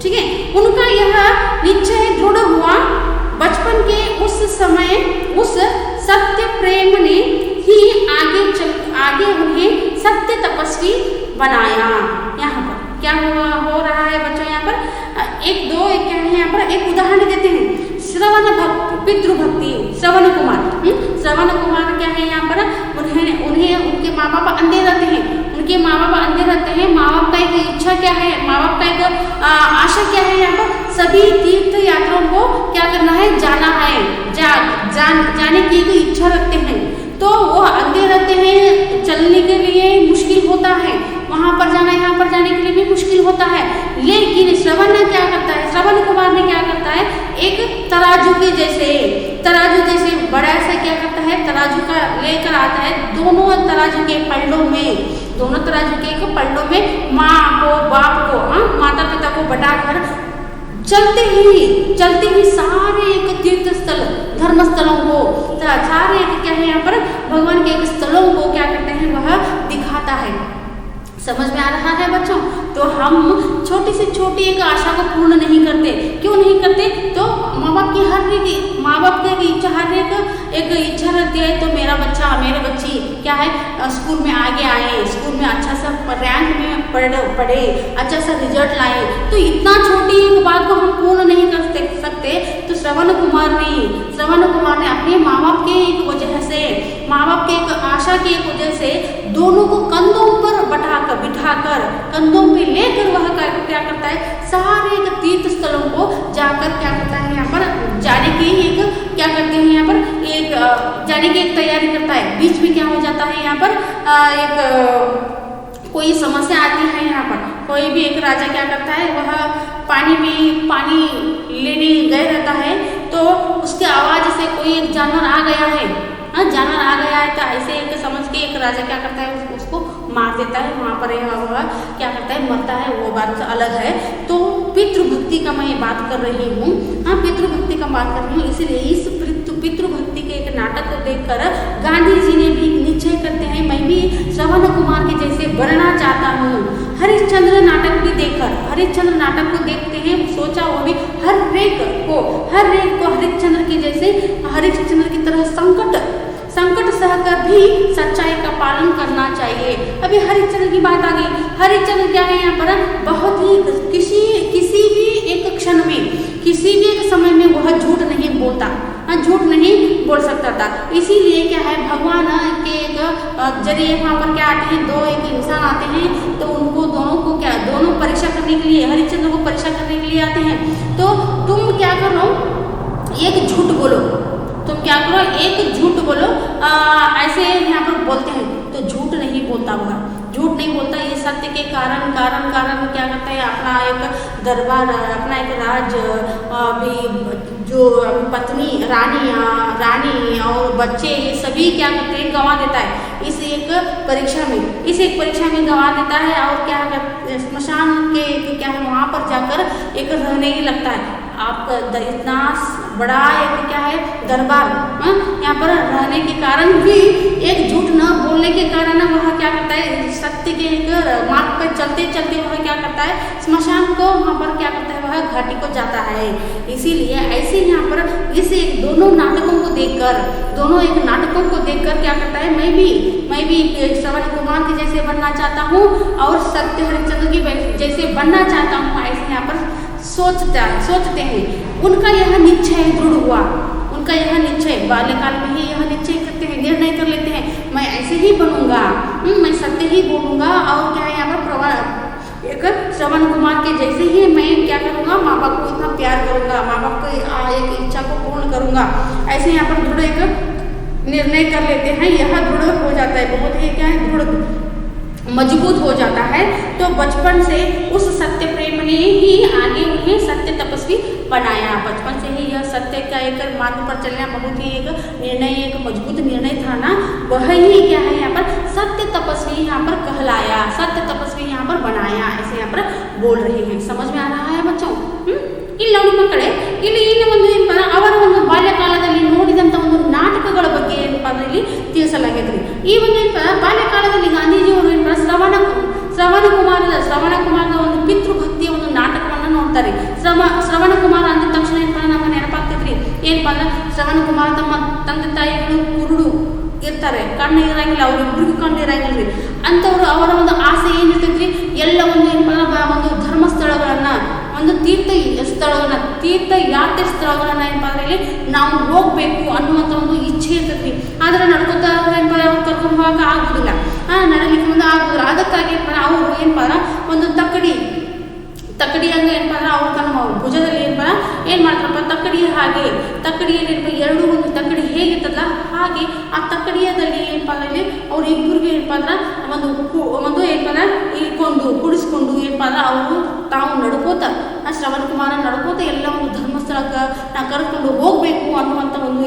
ठीक है, उनका यह निश्चय दृढ़ हुआ। बचपन के उस समय उस सत्य प्रेम ने ही आगे उन्हें सत्य तपस्वी बनाया। यहाँ पर क्या हो रहा है बच्चों, यहाँ पर क्या है, यहाँ पर एक उदाहरण देते हैं। श्रवण भक्ति, पितृभक्ति, श्रवण कुमार क्या है यहाँ पर, उन्हें उनके माँ बाप अंधे रहते हैं, माँ बाप का एक इच्छा क्या है, माँ बाप का एक आशा क्या है, यहाँ पर सभी तीर्थ यात्राओं को क्या करना है, जाना है, जाने की एक इच्छा रखते हैं। तो वो अंधे रहते हैं, चलने के लिए मुश्किल होता है, वहाँ पर जाना यहाँ पर जाने के लिए भी मुश्किल होता है। लेकिन श्रवण ने क्या करता है, श्रवण कुमार ने क्या करता है, एक तराजू जैसे बड़ा सा क्या करता है, तराजू का लेकर आता है। दोनों तराजू के पल्लों में माँ को, बाप को, माता पिता को बटाकर चलते ही सारे एक तीर्थ स्थल, धर्म स्थलों को, सारे एक क्या है यहाँ पर भगवान के एक स्थलों को क्या करते हैं, वह दिखाता है। समझ में आ रहा है बच्चों? तो हम छोटी से छोटी एक आशा को पूर्ण नहीं करते। क्यों नहीं करते? तो माँ बाप की हर एक इच्छा रहती है। तो मेरा बच्चा, मेरे बच्ची क्या है, स्कूल में आगे आए, स्कूल में अच्छा सा रैंक में पढ़े, अच्छा सा रिजल्ट लाए। तो इतना छोटी एक बात को हम पूर्ण नहीं कर सकते। तो श्रवण कुमार ने अपने माँ बाप के एक वजह से, माँ बाप के एक आशा की एक वजह से दोनों को कंधों पर बिठाकर कंधों पे लेकर वह क्या करता है, सारे एक तीर्थ स्थलों को जाकर क्या करता है, यहाँ पर जाने की एक क्या करते हैं, यहाँ पर एक जाने की एक तैयारी करता है। बीच में क्या हो जाता है, यहाँ पर कोई समस्या आती है। यहाँ पर कोई भी एक राजा क्या करता है, वह पानी लेने गए रहता है। तो उसके आवाज से कोई एक जानवर आ गया है, तो ऐसे एक समझ के एक राजा क्या करता है, उसको मार देता है। वहाँ पर वह क्या करता है, मरता है, वो बात अलग है। तो पितृभक्ति का मैं बात कर रही हूँ, पितृभक्ति का बात कर रही हूँ। इसलिए इस पितृभक्ति के एक नाटक को देखकर गांधी जी ने भी निश्चय करते हैं, मैं भी श्रवण कुमार के जैसे बनना चाहता हूँ। हरिश्चंद्र नाटक को देखते हैं, सोचा वो भी हर एक को हरिश्चंद्र के जैसे, हरिश्चंद्र की तरह संकट सहकर भी सच्चाई का पालन करना चाहिए। अभी हरिश्चंद्र की बात आ गई। हरिश्चंद्र क्या है यहाँ पर, बहुत ही किसी भी एक क्षण में, किसी भी एक समय में वह झूठ नहीं बोल सकता था। इसीलिए क्या है, भगवान के एक जरिए वहाँ पर क्या आते हैं, दो एक इंसान आते हैं। तो उनको दोनों परीक्षा करने के लिए, हरिश्चंद्र को परीक्षा करने के लिए आते हैं। तो तुम क्या करो, एक झूठ बोलो, ऐसे यहाँ पर बोलते हैं। तो झूठ नहीं बोलता, ये सत्य के कारण क्या करता है, अपना एक दरबार, अपना एक राज, अभी जो पत्नी, रानी और बच्चे, ये सभी क्या करते हैं, गंवा देता है इस एक परीक्षा में गंवा देता है। और क्या स्मशान के क्या है, वहाँ पर जाकर एक रहने ही लगता है। आपका इतना बड़ा एक क्या है, दरबार, यहाँ पर रहने के कारण भी, एक झूठ न बोलने के कारण वह क्या करता है, सत्य के एक मार्ग पर चलते वह क्या करता है, स्मशान को वहाँ पर क्या करता है, वह घाटी को जाता है। इसीलिए ऐसे यहाँ पर इस एक दोनों नाटकों को देखकर क्या करता है, मैं भी श्रवण कुमार के जैसे बनना चाहता हूँ और सत्य हरिश्चंद्र के जैसे बनना चाहता हूँ। ऐसे यहाँ पर सोचते हैं। उनका यह निश्चय दृढ़ हुआ, बाल्यकाल में ही यह निश्चय करते हैं, निर्णय कर लेते हैं, मैं ऐसे ही बनूंगा, मैं सत्य ही बोलूंगा। और क्या है, यहाँ पर एक श्रवण कुमार के जैसे ही मैं क्या करूंगा, माँ बाप को इतना प्यार करूंगा, माँ बाप को एक इच्छा को पूर्ण करूंगा। ऐसे यहाँ पर दृढ़ एक निर्णय कर लेते हैं। यह दृढ़ हो जाता है, बहुत ही क्या है, दृढ़ मजबूत हो जाता है। तो बचपन से उस सत्य प्रेम ने ही आगे उन्हें सत्य तपस्वी बनाया। बचपन से ही यह सत्य का एक मार्ग पर चलना बहुत ही एक मजबूत निर्णय था ना, वह ही क्या है, यहाँ पर सत्य तपस्वी यहाँ पर कहलाया, सत्य तपस्वी यहाँ पर बनाया, ऐसे यहाँ पर बोल रहे हैं। समझ में आ रहा है बच्चों? ಇಲ್ಲಿ ನೋಡಿ ಮಕ್ಕಳೇ, ಇಲ್ಲಿ ಒಂದು ಅಂದ್ರೆ ಇಲ್ಲಿ ತಿಳಿಸಲಾಗೈತ್ರಿ. ಈ ಒಂದು ಬಾಲ್ಯಕಾಲದಲ್ಲಿ ಗಾಂಧೀಜಿಯವರು ಶ್ರವಣ ಕುಮಾರದ ಒಂದು ಪಿತೃಭಕ್ತಿಯ ಒಂದು ನಾಟಕವನ್ನು ನೋಡ್ತಾರೆ. ಶ್ರವಣ ಕುಮಾರ ಅಂದ ತಕ್ಷಣ ಏನಪ್ಪ ನಮ್ಮ ನೆನಪಾಗ್ತೈತ್ರಿ, ಏನಪ್ಪ ಅಂದ್ರೆ ಶ್ರವಣ ಕುಮಾರ ತಮ್ಮ ತಂದೆ ತಾಯಿಗಳು ಕುರುಡು ಇರ್ತಾರೆ, ಕಣ್ಣು ಇರಂಗಿಲ್ಲ, ಅವ್ರಿಬ್ರಿಗೂ ಕಣ್ಣು ಇರಂಗಿಲ್ಲ. ಅಂಥವ್ರು ಅವರ ಒಂದು ಆಸೆ ಏನಿರ್ತೈತ್ರಿ, ಎಲ್ಲ ಒಂದು ಏನಪ್ಪ ಒಂದು ಧರ್ಮಸ್ಥಳಗಳನ್ನ, ಒಂದು ತೀರ್ಥಯಾತ್ರೆ ಸ್ಥಳಗಳನ್ನ ಏನಪ್ಪ ಅಂದ್ರೆ ಇಲ್ಲಿ ನಾವು ಹೋಗ್ಬೇಕು ಅನ್ನುವಂಥ ಒಂದು ಇಚ್ಛೆ ಇರ್ತೈತಿ. ಆದರೆ ನಡ್ಕೊತ ಏನಪ್ಪ ಅವ್ರು ಕರ್ಕೊಂಡು ಹೋಗಕ್ಕೆ ಆಗುದಿಲ್ಲ, ನಡಲಿಕ್ಕೆ ಮುಂದೆ ಆಗುದಿಲ್ಲ. ಅದಕ್ಕಾಗಿ ಏನಪ್ಪ ಅವರು ಏನಪ್ಪ ಒಂದು ತಕ್ಕಡಿ ಹಂಗೆ ಏನಪ್ಪ ಅಂದ್ರೆ ಅವ್ರು ತಮ್ಮ ಭುಜದಲ್ಲಿ ಏನಪ್ಪ ಏನು ಮಾಡ್ತಾರಪ್ಪ, ತಕ್ಕಡಿಯಲ್ಲಿ ಏನಪ್ಪ ಎರಡು ಒಂದು ತಕ್ಕಡಿ ಹೇಗಿರ್ತದಲ್ಲ ಹಾಗೆ ಆ ತಕ್ಕಡಿಯದಲ್ಲಿ ಏನಪ್ಪ ಅಂದ್ರೆ ಅವ್ರು ಇಬ್ಬರಿಗೆ ಏನಪ್ಪ ಅಂದ್ರೆ ಒಂದು ಏನಪ್ಪ ಅಂದ್ರೆ ಇಟ್ಕೊಂಡು ಕುಡಿಸ್ಕೊಂಡು ಏನಪ್ಪ ಅಂದ್ರೆ ಅವರು ತಾವು ನಡ್ಕೋತ ಶ್ರವಣ ಕುಮಾರ ನಡ್ಕೋತ ಎಲ್ಲ ಒಂದು ಧರ್ಮಸ್ಥಳಕ್ಕೆ ನಾವು ಕರ್ಕೊಂಡು ಹೋಗಬೇಕು ಅನ್ನುವಂಥ ಒಂದು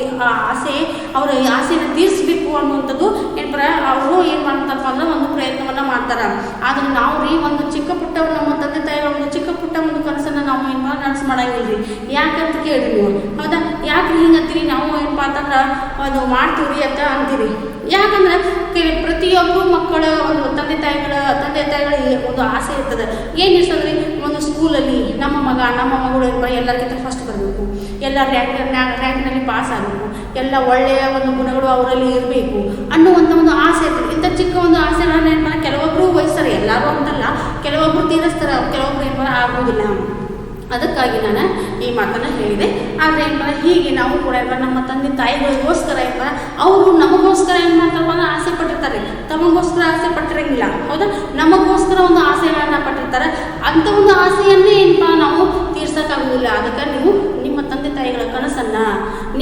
ಆಸೆ, ಅವರ ಆಸೆಯನ್ನು ತೀರಿಸಬೇಕು ಅನ್ನುವಂಥದ್ದು ಏನಪ್ಪ ಅವರು ಏನು ಮಾಡ್ತಾರಪ್ಪ ಅಂದ್ರೆ ಒಂದು ಪ್ರಯತ್ನವನ್ನು ಮಾಡ್ತಾರೆ. ಆದರೆ ನಾವು ರೀ ಒಂದು ಚಿಕ್ಕ ಪುಟ್ಟ ನಮ್ಮ ತಂದೆ ತಾಯಿಗಳ ಒಂದು ಚಿಕ್ಕ ಪುಟ್ಟ ಒಂದು ಕನಸನ್ನು ನಾವು ಏನಪ್ಪ ನಡೆಸಿ ಮಾಡಂಗಿಲ್ಲ ರೀ. ಯಾಕಂತ ಕೇಳಿ ನೀವು, ಹೌದಾ, ಯಾಕೆ ಹಿಂಗಂತೀರಿ, ನಾವು ಏನಪ್ಪ ಅಂತಂದ್ರೆ ಒಂದು ಮಾಡ್ತೀವಿ ಅಂತ ಅಂತೀರಿ. ಯಾಕಂದ್ರೆ ಪ್ರತಿಯೊಬ್ಬರು ಮಕ್ಕಳ ಒಂದು ತಂದೆ ತಾಯಿಗಳ ಒಂದು ಆಸೆ ಇರ್ತದೆ. ಏನು ಇರ್ತದೆ, ಒಂದು ಸ್ಕೂಲಲ್ಲಿ ನಮ್ಮ ಮಗಳು ಏನಪ್ಪ ಎಲ್ಲರಿಗಿಂತ ಫಸ್ಟ್ ಬರಬೇಕು, ಎಲ್ಲ ರ್ಯಾಂಕ್ನಲ್ಲಿ ಪಾಸ್ ಆಗಬೇಕು, ಎಲ್ಲ ಒಳ್ಳೆಯ ಒಂದು ಗುಣಗಳು ಅವರಲ್ಲಿ ಇರಬೇಕು ಅನ್ನುವಂಥ ಒಂದು ಆಸೆ ಇರ್ತದೆ. ಇಂಥ ಚಿಕ್ಕ ಒಂದು ಆಸೆಗಳನ್ನ ಏನಪ್ಪ ಕೆಲವೊಬ್ಬರು ವಹಿಸ್ತಾರೆ, ಎಲ್ಲರೂ ಅಂತಲ್ಲ, ಕೆಲವೊಬ್ಬರು ತೀರಿಸ್ತಾರೆ, ಕೆಲವೊಬ್ರು ಏನಪ್ಪ ಆಗುವುದಿಲ್ಲ. ಅದಕ್ಕಾಗಿ ನಾನು ಈ ಮಾತನ್ನು ಹೇಳಿದೆ. ಆದರೆ ಏನಪ್ಪ ಹೀಗೆ ನಾವು ಕೂಡ ನಮ್ಮ ತಂದೆ ತಾಯಿಗಳಿಗೋಸ್ಕರ ಏನಪ್ಪ ಅವರು ನಮಗೋಸ್ಕರ ಏನು ಮಾಡ್ತಾರಪ್ಪ ಅಂದ್ರೆ ಆಸೆ ಪಟ್ಟಿರ್ತಾರೆ, ತಮಗೋಸ್ಕರ ಆಸೆ ಪಟ್ಟಿರಂಗಿಲ್ಲ, ಹೌದಾ, ನಮಗೋಸ್ಕರ ಒಂದು ಆಸೆಗಳನ್ನು ಪಟ್ಟಿರ್ತಾರೆ. ಅಂಥ ಒಂದು ಆಸೆಯನ್ನೇ ಏನಪ್ಪ ನಾವು ತೀರ್ಸೋಕ್ಕಾಗೋದಿಲ್ಲ. ಅದಕ್ಕೆ ನೀವು ನಿಮ್ಮ ತಂದೆ ತಾಯಿಗಳ ಕನಸನ್ನು,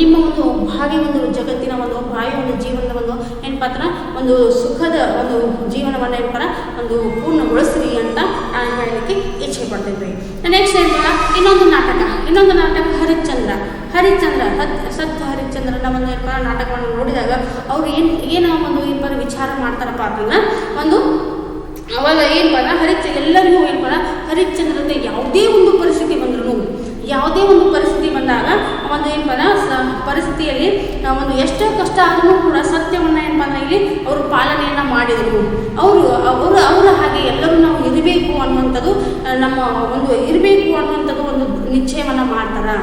ನಿಮ್ಮ ಒಂದು ಭಾವಿ ಒಂದು ಜಗತ್ತಿನ ಒಂದು ಭಾವಿ ಒಂದು ಜೀವನದ ಒಂದು ಏನಪ್ಪ ಅಂದ್ರೆ ಒಂದು ಸುಖದ ಒಂದು ಜೀವನವನ್ನು ಏನಪ್ಪ ಒಂದು ಪೂರ್ಣಗೊಳಿಸ್ರಿ ಅಂತ ನಾನು ಹೇಳಲಿಕ್ಕೆ ಇಚ್ಛೆ ಪಡ್ತಿದ್ವಿ. ನೆಕ್ಸ್ಟ್ ಏನಪ್ಪ ಇನ್ನೊಂದು ನಾಟಕ ಸತ್ಯ ಹರಿಶ್ಚಂದ್ರನ ಒಂದು ಏನಪ್ಪ ನಾಟಕವನ್ನು ನೋಡಿದಾಗ ಅವ್ರು ಏನು ಒಂದು ಏನಪ್ಪ ವಿಚಾರ ಮಾಡ್ತಾರಪ್ಪ ಅಂತಂದ್ರೆ, ಒಂದು ಅವಾಗ ಏನಪ್ಪ ಎಲ್ಲರಿಗೂ ಏನಪ್ಪ ಹರಿಶ್ಚಂದ್ರತೆ ಯಾವುದೇ ಒಂದು ಪರಿಸ್ಥಿತಿ ಬಂದಾಗ ಒಂದು ಏನಪ್ಪ ಪರಿಸ್ಥಿತಿಯಲ್ಲಿ ಒಂದು ಎಷ್ಟೋ ಕಷ್ಟ ಆದರೂ ಕೂಡ ಸತ್ಯವನ್ನು ಏನಪ್ಪ ಅಂದ್ರೆ ಇಲ್ಲಿ ಅವರು ಪಾಲನೆಯನ್ನು ಮಾಡಿದರು. ಅವರು ಹಾಗೆ ಎಲ್ಲರೂ ನಾವು ಇರಬೇಕು ಅನ್ನುವಂಥದ್ದು ನಮ್ಮ ಒಂದು ಇರಬೇಕು ಅನ್ನುವಂಥದ್ದು ಒಂದು ನಿಶ್ಚಯವನ್ನು ಮಾಡ್ತಾರೆ.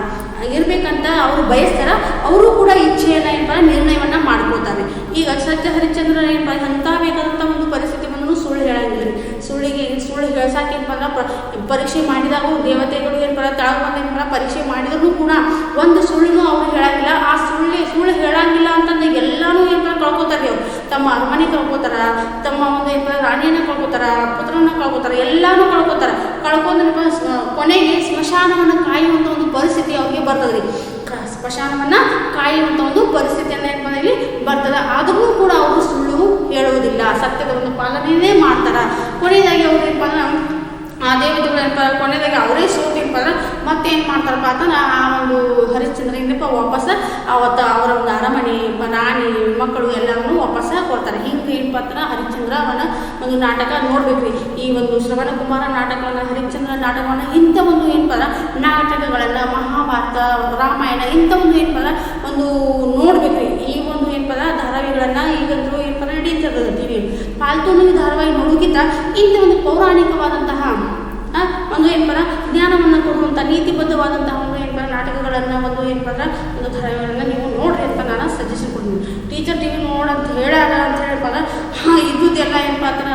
ಇರಬೇಕಂತ ಅವರು ಬಯಸ್ತಾರ, ಅವರು ಕೂಡ ಇಚ್ಛೆಯನ್ನು ಏನಪ್ಪ ನಿರ್ಣಯವನ್ನು ಮಾಡ್ಕೊಳ್ತಾರೆ. ಈಗ ಸತ್ಯ ಹರಿಶ್ಚಂದ್ರ ಏನಪ್ಪ ಅಂಥ ಬೇಕಾದಂಥ ಒಂದು ಪರಿಸ್ಥಿತಿ ಬಂದರೂ ಸುಳ್ಳು ಹೇಳಂಗಿಲ್ಲ. ಸುಳ್ಳು ಹೇಳ್ಸಾಕೆ ಏನಪ್ಪ ಪರೀಕ್ಷೆ ಮಾಡಿದಾಗ ದೇವತೆಗಳು ಏನಪ್ಪ ತಳಗ ಬಂದು ಏನಪ್ಪ ಪರೀಕ್ಷೆ ಮಾಡಿದ್ರು ಕೂಡ ಒಂದು ಸುಳ್ಳು ಅವ್ರು ಹೇಳಂಗಿಲ್ಲ. ಆ ಸುಳ್ಳು ಹೇಳಂಗಿಲ್ಲ ಅಂತಂದ್ರೆ ಎಲ್ಲಾನು ಏನಪ್ಪ ಕಳ್ಕೊತಾರೆ. ಅವ್ರು ತಮ್ಮ ಅರಮನೆ ಕಳ್ಕೊತಾರ, ತಮ್ಮ ಒಂದು ಏನಪ್ಪ ರಾಣಿಯನ್ನ ಕಳ್ಕೊತಾರ, ಪುತ್ರನ ಕಳ್ಕೊತಾರ, ಎಲ್ಲಾನು ಕಳ್ಕೊಂಡ್ರಪ್ಪ ಕೊನೆಗೆ ಸ್ಮಶಾನವನ್ನು ಕಾಯುವಂಥ ಒಂದು ಪರಿಸ್ಥಿತಿ ಅವ್ರಿಗೆ ಬರ್ತದ್ರಿ. ಸ್ಮಶಾನವನ್ನು ಕಾಯುವಂಥ ಒಂದು ಪರಿಸ್ಥಿತಿಯನ್ನು ಏನಪ್ಪ ಇಲ್ಲಿ ಬರ್ತದೆ. ಆದರೂ ಕೂಡ ಅವರು ಸುಳ್ಳು ಹೇಳುವುದಿಲ್ಲ, ಸತ್ಯದ ಒಂದು ಪಾಲನೆಯೇ ಮಾಡ್ತಾರೆ. ಕೊನೆಯದಾಗಿ ಅವ್ರು ಏನಪ್ಪ ಆ ದೇವತೆಗಳು ಏನಪ್ಪ ಕೊನೆಯದಾಗಿ ಅವರೇ ಸೋತಿರ್ಪಾರ ಮತ್ತೇನು ಮಾಡ್ತಾರಪ್ಪ ಅಂತಂದ್ರೆ ಆ ಒಂದು ಹರಿಶ್ಚಂದ್ರ ಏನಪ್ಪ ವಾಪಸ್ ಅವತ್ತು ಅವರ ಒಂದು ಅರಮನೆ ರಾಣಿ ಮಕ್ಕಳು ಎಲ್ಲರನ್ನೂ ವಾಪಸ್ ಕೊಡ್ತಾರೆ. ಹಿಂಗೆ ಏನಪ್ಪ ಅಂದ್ರೆ ಹರಿಶ್ಚಂದ್ರ ಅವನ ಒಂದು ನಾಟಕ ನೋಡ್ಬೇಕ್ರಿ. ಈ ಒಂದು ಶ್ರವಣ ಕುಮಾರ ನಾಟಕವನ್ನು, ಹರಿಶ್ಚಂದ್ರ ನಾಟಕವನ್ನು, ಇಂಥ ಒಂದು ಏನಪ್ಪ ನಾಟಕಗಳನ್ನು, ಮಹಾಭಾರತ, ರಾಮಾಯಣ ಇಂಥ ಒಂದು ಏನಪ್ಪ ಒಂದು ನೋಡ್ಬೇಕ್ರಿ. ಈ ಒಂದು ಏನಪ್ಪ ಧಾರಾವಾಹಿಗಳನ್ನು ಈಗಂತೂ ಏನಪ್ಪ ನಡೀತಿರ್ತದೆ ಟಿ ವಿ. ಪಾಲ್ತು ಧಾರಾವಾಹಿ ನೋಡೋಕ್ಕಿಂತ ಇಂಥ ಒಂದು ಪೌರಾಣಿಕವಾದಂತಹ ಒಂದು ಏನಪ್ಪ ಜ್ಞಾನವನ್ನು ಕೊಡುವಂಥ ನೀತಿಬದ್ಧವಾದಂತಹ ಒಂದು ಏನಪ್ಪ ನಾಟಕಗಳನ್ನು ಒಂದು ಏನಪ್ಪ ಒಂದು ಧಾರಾವಾಹಿಗಳನ್ನು ನೀವು ನೋಡ್ರಿ ಅಂತ ನಾನು ಸಜೆಷನ್ ಕೊಡ್ತೀನಿ. ಟೀಚರ್ ಟಿವಿ ನೋಡಂತ ಹೇಳ್ಯಾರ ಅಂತ ಹೇಳ್ಬಾರ ಇದ್ದುದೆಲ್ಲ ಏನಪ್ಪ ಅಂದ್ರೆ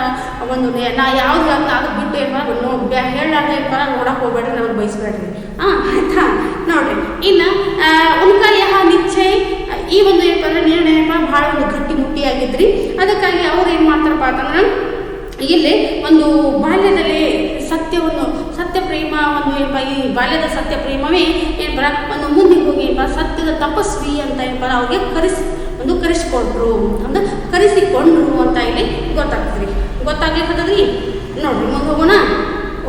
ಒಂದು ನಾ ಯಾವುದು ಅಂತ ಅದು ಬಿಟ್ಟು ಏನಪ್ಪ ಹೇಳಾರ್ದ ಏನಪ್ಪ ನೋಡಕ್ಕೆ ಹೋಗ್ಬೇಡ್ರಿ, ನಾವು ಬಯಸ್ಬೇಡ್ರಿ. ಆಯ್ತಾ ನೋಡ್ರಿ. ಇನ್ನು ಉನ್ಕಾ ಯಹ ನಿಶ್ಚಯ ಈ ಒಂದು ಏನಪ್ಪ ಅಂದ್ರೆ ನಿರ್ಣಯ ಭಾಳ ಒಂದು ಗಟ್ಟಿ ಮುಟ್ಟಿಯಾಗಿದ್ರಿ. ಅದಕ್ಕಾಗಿ ಅವ್ರು ಏನು ಮಾಡ್ತಾರಪ್ಪ ಅಂತಂದ್ರೆ ಇಲ್ಲಿ ಒಂದು ಬಾಲ್ಯದಲ್ಲಿ ಸತ್ಯ ಪ್ರೇಮ ಒಂದು ಏನಪ್ಪ ಈ ಬಾಲ್ಯದ ಸತ್ಯ ಪ್ರೇಮವೇ ಏನಪ್ಪ ಒಂದು ಮುಂದೆ ಹೋಗಿ ಏನಪ್ಪ ಸತ್ಯದ ತಪಸ್ವಿ ಅಂತ ಏನಪ್ಪ ಅವ್ರಿಗೆ ಕರೆಸಿಕೊಂಡ್ರು ಅಂತ ಇಲ್ಲಿ ಗೊತ್ತಾಗ್ಲಿಕ್ಕದ್ರಿ. ನೋಡ್ರಿ ಮುಂದೆ ಹೋಗೋಣ.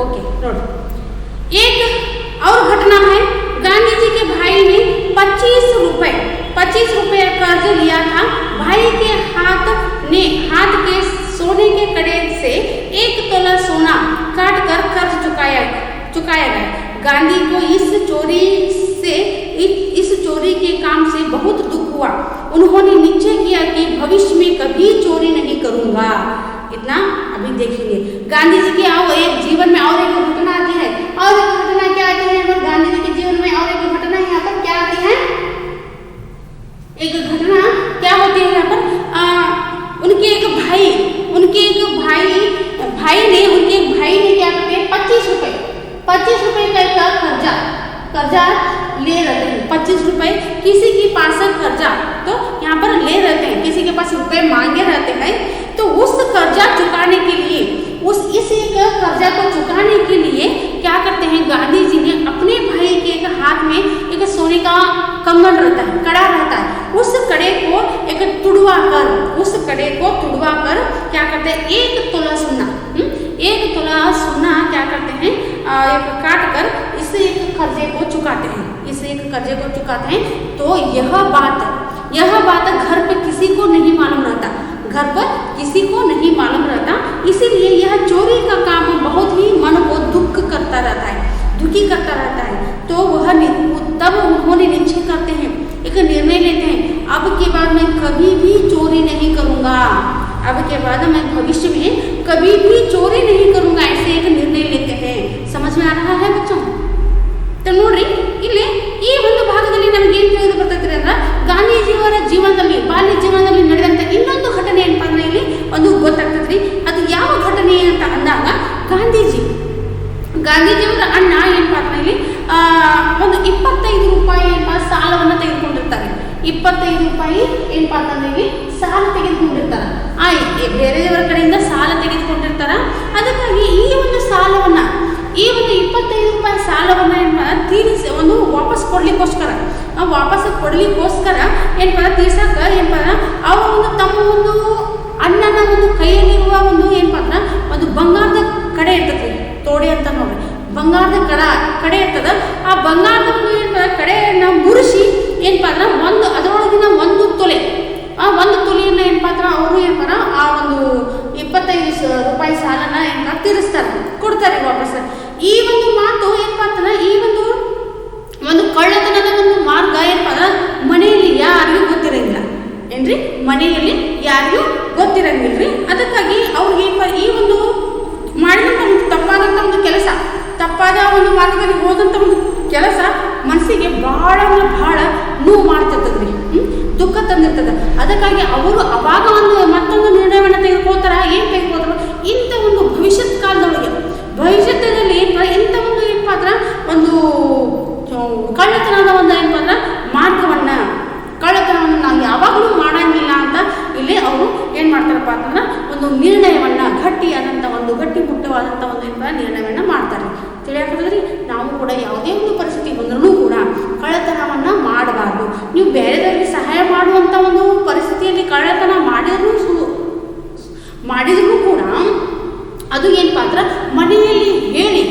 ಓಕೆ ನೋಡ್ರಿ. एक और घटना है, गांधी जी के भाई ने 25 रुपये कर्ज लिया था. भाई के हाथ के सोने के कड़े से 1 तोला सोना काट कर कर्ज चुकाया गया. गांधी को इस चोरी के काम से बहुत दुख हुआ. उन्होंने निश्चय किया कि भविष्य में कभी चोरी नहीं करूंगा। इतना अभी देखेंगे। गांधी जी की आओ एक जीवन में और एक घटना आती है, और एक घटना क्या आती है यहाँ पर गांधी जी के जीवन में, और एक घटना यहाँ पर क्या आती है, एक घटना क्या होती है यहाँ पर, उनके एक भाई ने क्या करते हैं, 25 रुपए का कर्जा ले रहते हैं। 25 रुपए किसी के पास से कर्जा तो यहाँ पर ले रहते हैं, किसी के पास रुपए मांगे रहते हैं। तो उस कर्जा चुकाने के लिए, इस एक कर्जा को चुकाने के लिए क्या करते हैं, गांधी जी ने अपने भाई के एक हाथ में एक सोने का कंगन रहता है, कड़ा रहता है, उस कड़े को तुड़वा कर क्या करते हैं, 1 तोला सोना क्या करते हैं, काट कर इस एक कर्जे को चुकाते हैं। तो यह बात घर पे किसी को नहीं मालूम रहता, इसीलिए यह चोरी का काम बहुत ही मन को दुखी करता रहता है। तो तब उन्होंने निश्चय करते हैं, एक निर्णय लेते हैं, अब के बाद मैं कभी भी चोरी नहीं करूंगा, अब के बाद मैं भविष्य में कभी भी चोरी नहीं करूंगा, ऐसे एक निर्णय लेते हैं। समझ में आ रहा है बच्चों? तो नोड्री ಇಲ್ಲಿ ಈ ಒಂದು ಭಾಗದಲ್ಲಿ ನಮಗೆ ಏನು ತಿಳಿದು ಬರ್ತೈತ್ರಿ ಅಂದ್ರೆ, ಗಾಂಧೀಜಿಯವರ ಜೀವನದಲ್ಲಿ, ಬಾಲ್ಯ ಜೀವನದಲ್ಲಿ ನಡೆದಂತ ಇನ್ನೊಂದು ಘಟನೆ ಏನಪ್ಪಾ ಅಂದ್ರೆ ಇಲ್ಲಿ ಒಂದು ಗೊತ್ತಾಗ್ತದ್ರಿ. ಅದು ಯಾವ ಘಟನೆ ಅಂತ ಅಂದಾಗ, ಗಾಂಧೀಜಿಯವರ ಅಣ್ಣ ಏನಪ್ಪಾ ಅಂದ್ರೆ ಇಲ್ಲಿ ಒಂದು 25 ರೂಪಾಯಿ ಸಾಲವನ್ನು ತೆಗೆದುಕೊಂಡಿರ್ತಾರೆ. 25 ರೂಪಾಯಿ ಏನಪ್ಪಾ ಅಂತಂದ್ರೆ ಇಲ್ಲಿ ಸಾಲ ತೆಗೆದುಕೊಂಡಿರ್ತಾರ. ಬೇರೆಯವರ ಕಡೆಯಿಂದ ಸಾಲ ತೆಗೆದುಕೊಂಡಿರ್ತಾರ. ಅದಕ್ಕಾಗಿ ಈ ಒಂದು 25 ರೂಪಾಯಿ ಸಾಲವನ್ನ ತೀರಿಸಿ ವಾಪಸ್ ಕೊಡ್ಲಿಕ್ಕೋಸ್ಕರ ಏನಪ್ಪ ತೀರ್ಸಕ್ಕ ಏನಪ್ಪ ಅವರು ತಮ್ಮ ಅಣ್ಣನ ಕೈಯಲ್ಲಿರುವ ಏನಪ್ಪ ಅಂದ್ರೆ ಒಂದು ಬಂಗಾರದ ಕಡೆ ಇರ್ತದೆ, ತೋಡೆ ಅಂತ ನೋಡ್ರಿ, ಬಂಗಾರದ ಕಡೆ ಇರ್ತದ. ಆ ಬಂಗಾರದ ಕಡೆಯನ್ನ ಮುರಿಸಿ ಏನಪ್ಪ ಅಂದ್ರೆ ಅದರೊಳಗಿನ ಒಂದು ತೊಲೆಯನ್ನ ಏನಪ್ಪ ಅಂದ್ರೆ ಅವರು ಏನಪ್ಪ ಆ 25 ರೂಪಾಯಿ ಸಾಲನ ಏನಪ್ಪ ತೀರಿಸ್ತಾರೆ, ಕೊಡ್ತಾರೆ ವಾಪಸ್. ಈ ಒಂದು ಮಾತು ಏನಪ್ಪ ಅಂತಂದ್ರೆ, ಈ ಒಂದು ಕಳ್ಳತನದ ಮಾರ್ಗ ಏನಪ್ಪ ಅಂದ್ರೆ ಮನೆಯಲ್ಲಿ ಯಾರಿಗೂ ಗೊತ್ತಿರಂಗಿಲ್ರಿ. ಅದಕ್ಕಾಗಿ ಅವ್ರಿಗೆ ಏನಪ್ಪ ಈ ಒಂದು ಮಾಡಿದಂಥ ಒಂದು ತಪ್ಪಾದ ಒಂದು ಮಾರ್ಗದಲ್ಲಿ ಹೋದಂಥ ಒಂದು ಕೆಲಸ ಮನಸ್ಸಿಗೆ ಬಹಳ ನೋವು ಮಾಡ್ತಿರ್ತದ್ರಿ, ದುಃಖ ತಂದಿರ್ತದೆ. ಅದಕ್ಕಾಗಿ ಅವರು ಅವಾಗ ಮತ್ತೊಂದು ನಿರ್ಣಯವನ್ನು ತೆಗೆದುಕೊಳ್ತಾರ. ಇಂಥ ಒಂದು ಭವಿಷ್ಯದಲ್ಲಿ ಇಂಥ ಒಂದು ಏನಪ್ಪ ಅಂದ್ರೆ ಒಂದು ಕಳ್ಳತನದ ಏನಪ್ಪ ಅಂದ್ರೆ ಕಳ್ಳತನವನ್ನು ನಾವು ಯಾವಾಗಲೂ ಮಾಡಂಗಿಲ್ಲ ಅಂತ ಇಲ್ಲಿ ಅವರು ಏನು ಮಾಡ್ತಾರಪ್ಪ ಅಂತಂದ್ರೆ ಒಂದು ನಿರ್ಣಯವನ್ನು ಗಟ್ಟಿಮುಟ್ಟವಾದಂಥ ಒಂದು ಏನಪ್ಪ ನಿರ್ಣಯವನ್ನು ಮಾಡ್ತಾರೆ. ತಿಳಿಯಾಕಂದ್ರೆ ನಾವು ಕೂಡ ಯಾವುದೇ ಒಂದು ಪರಿಸ್ಥಿತಿ ಬಂದ್ರೂ ಕೂಡ ಕಳ್ಳತನವನ್ನು ಮಾಡಬಾರ್ದು. ನೀವು ಬೇರೆದವರಿಗೆ ಸಹಾಯ ಮಾಡುವಂಥ ಒಂದು ಪರಿಸ್ಥಿತಿಯಲ್ಲಿ ಕಳ್ಳತನ ಮಾಡಿದರೂ ಕೂಡ ಅದು ಏನಪ್ಪ ಅಂದ್ರೆ ಮನೆಯಲ್ಲಿ ಹೇಳಿ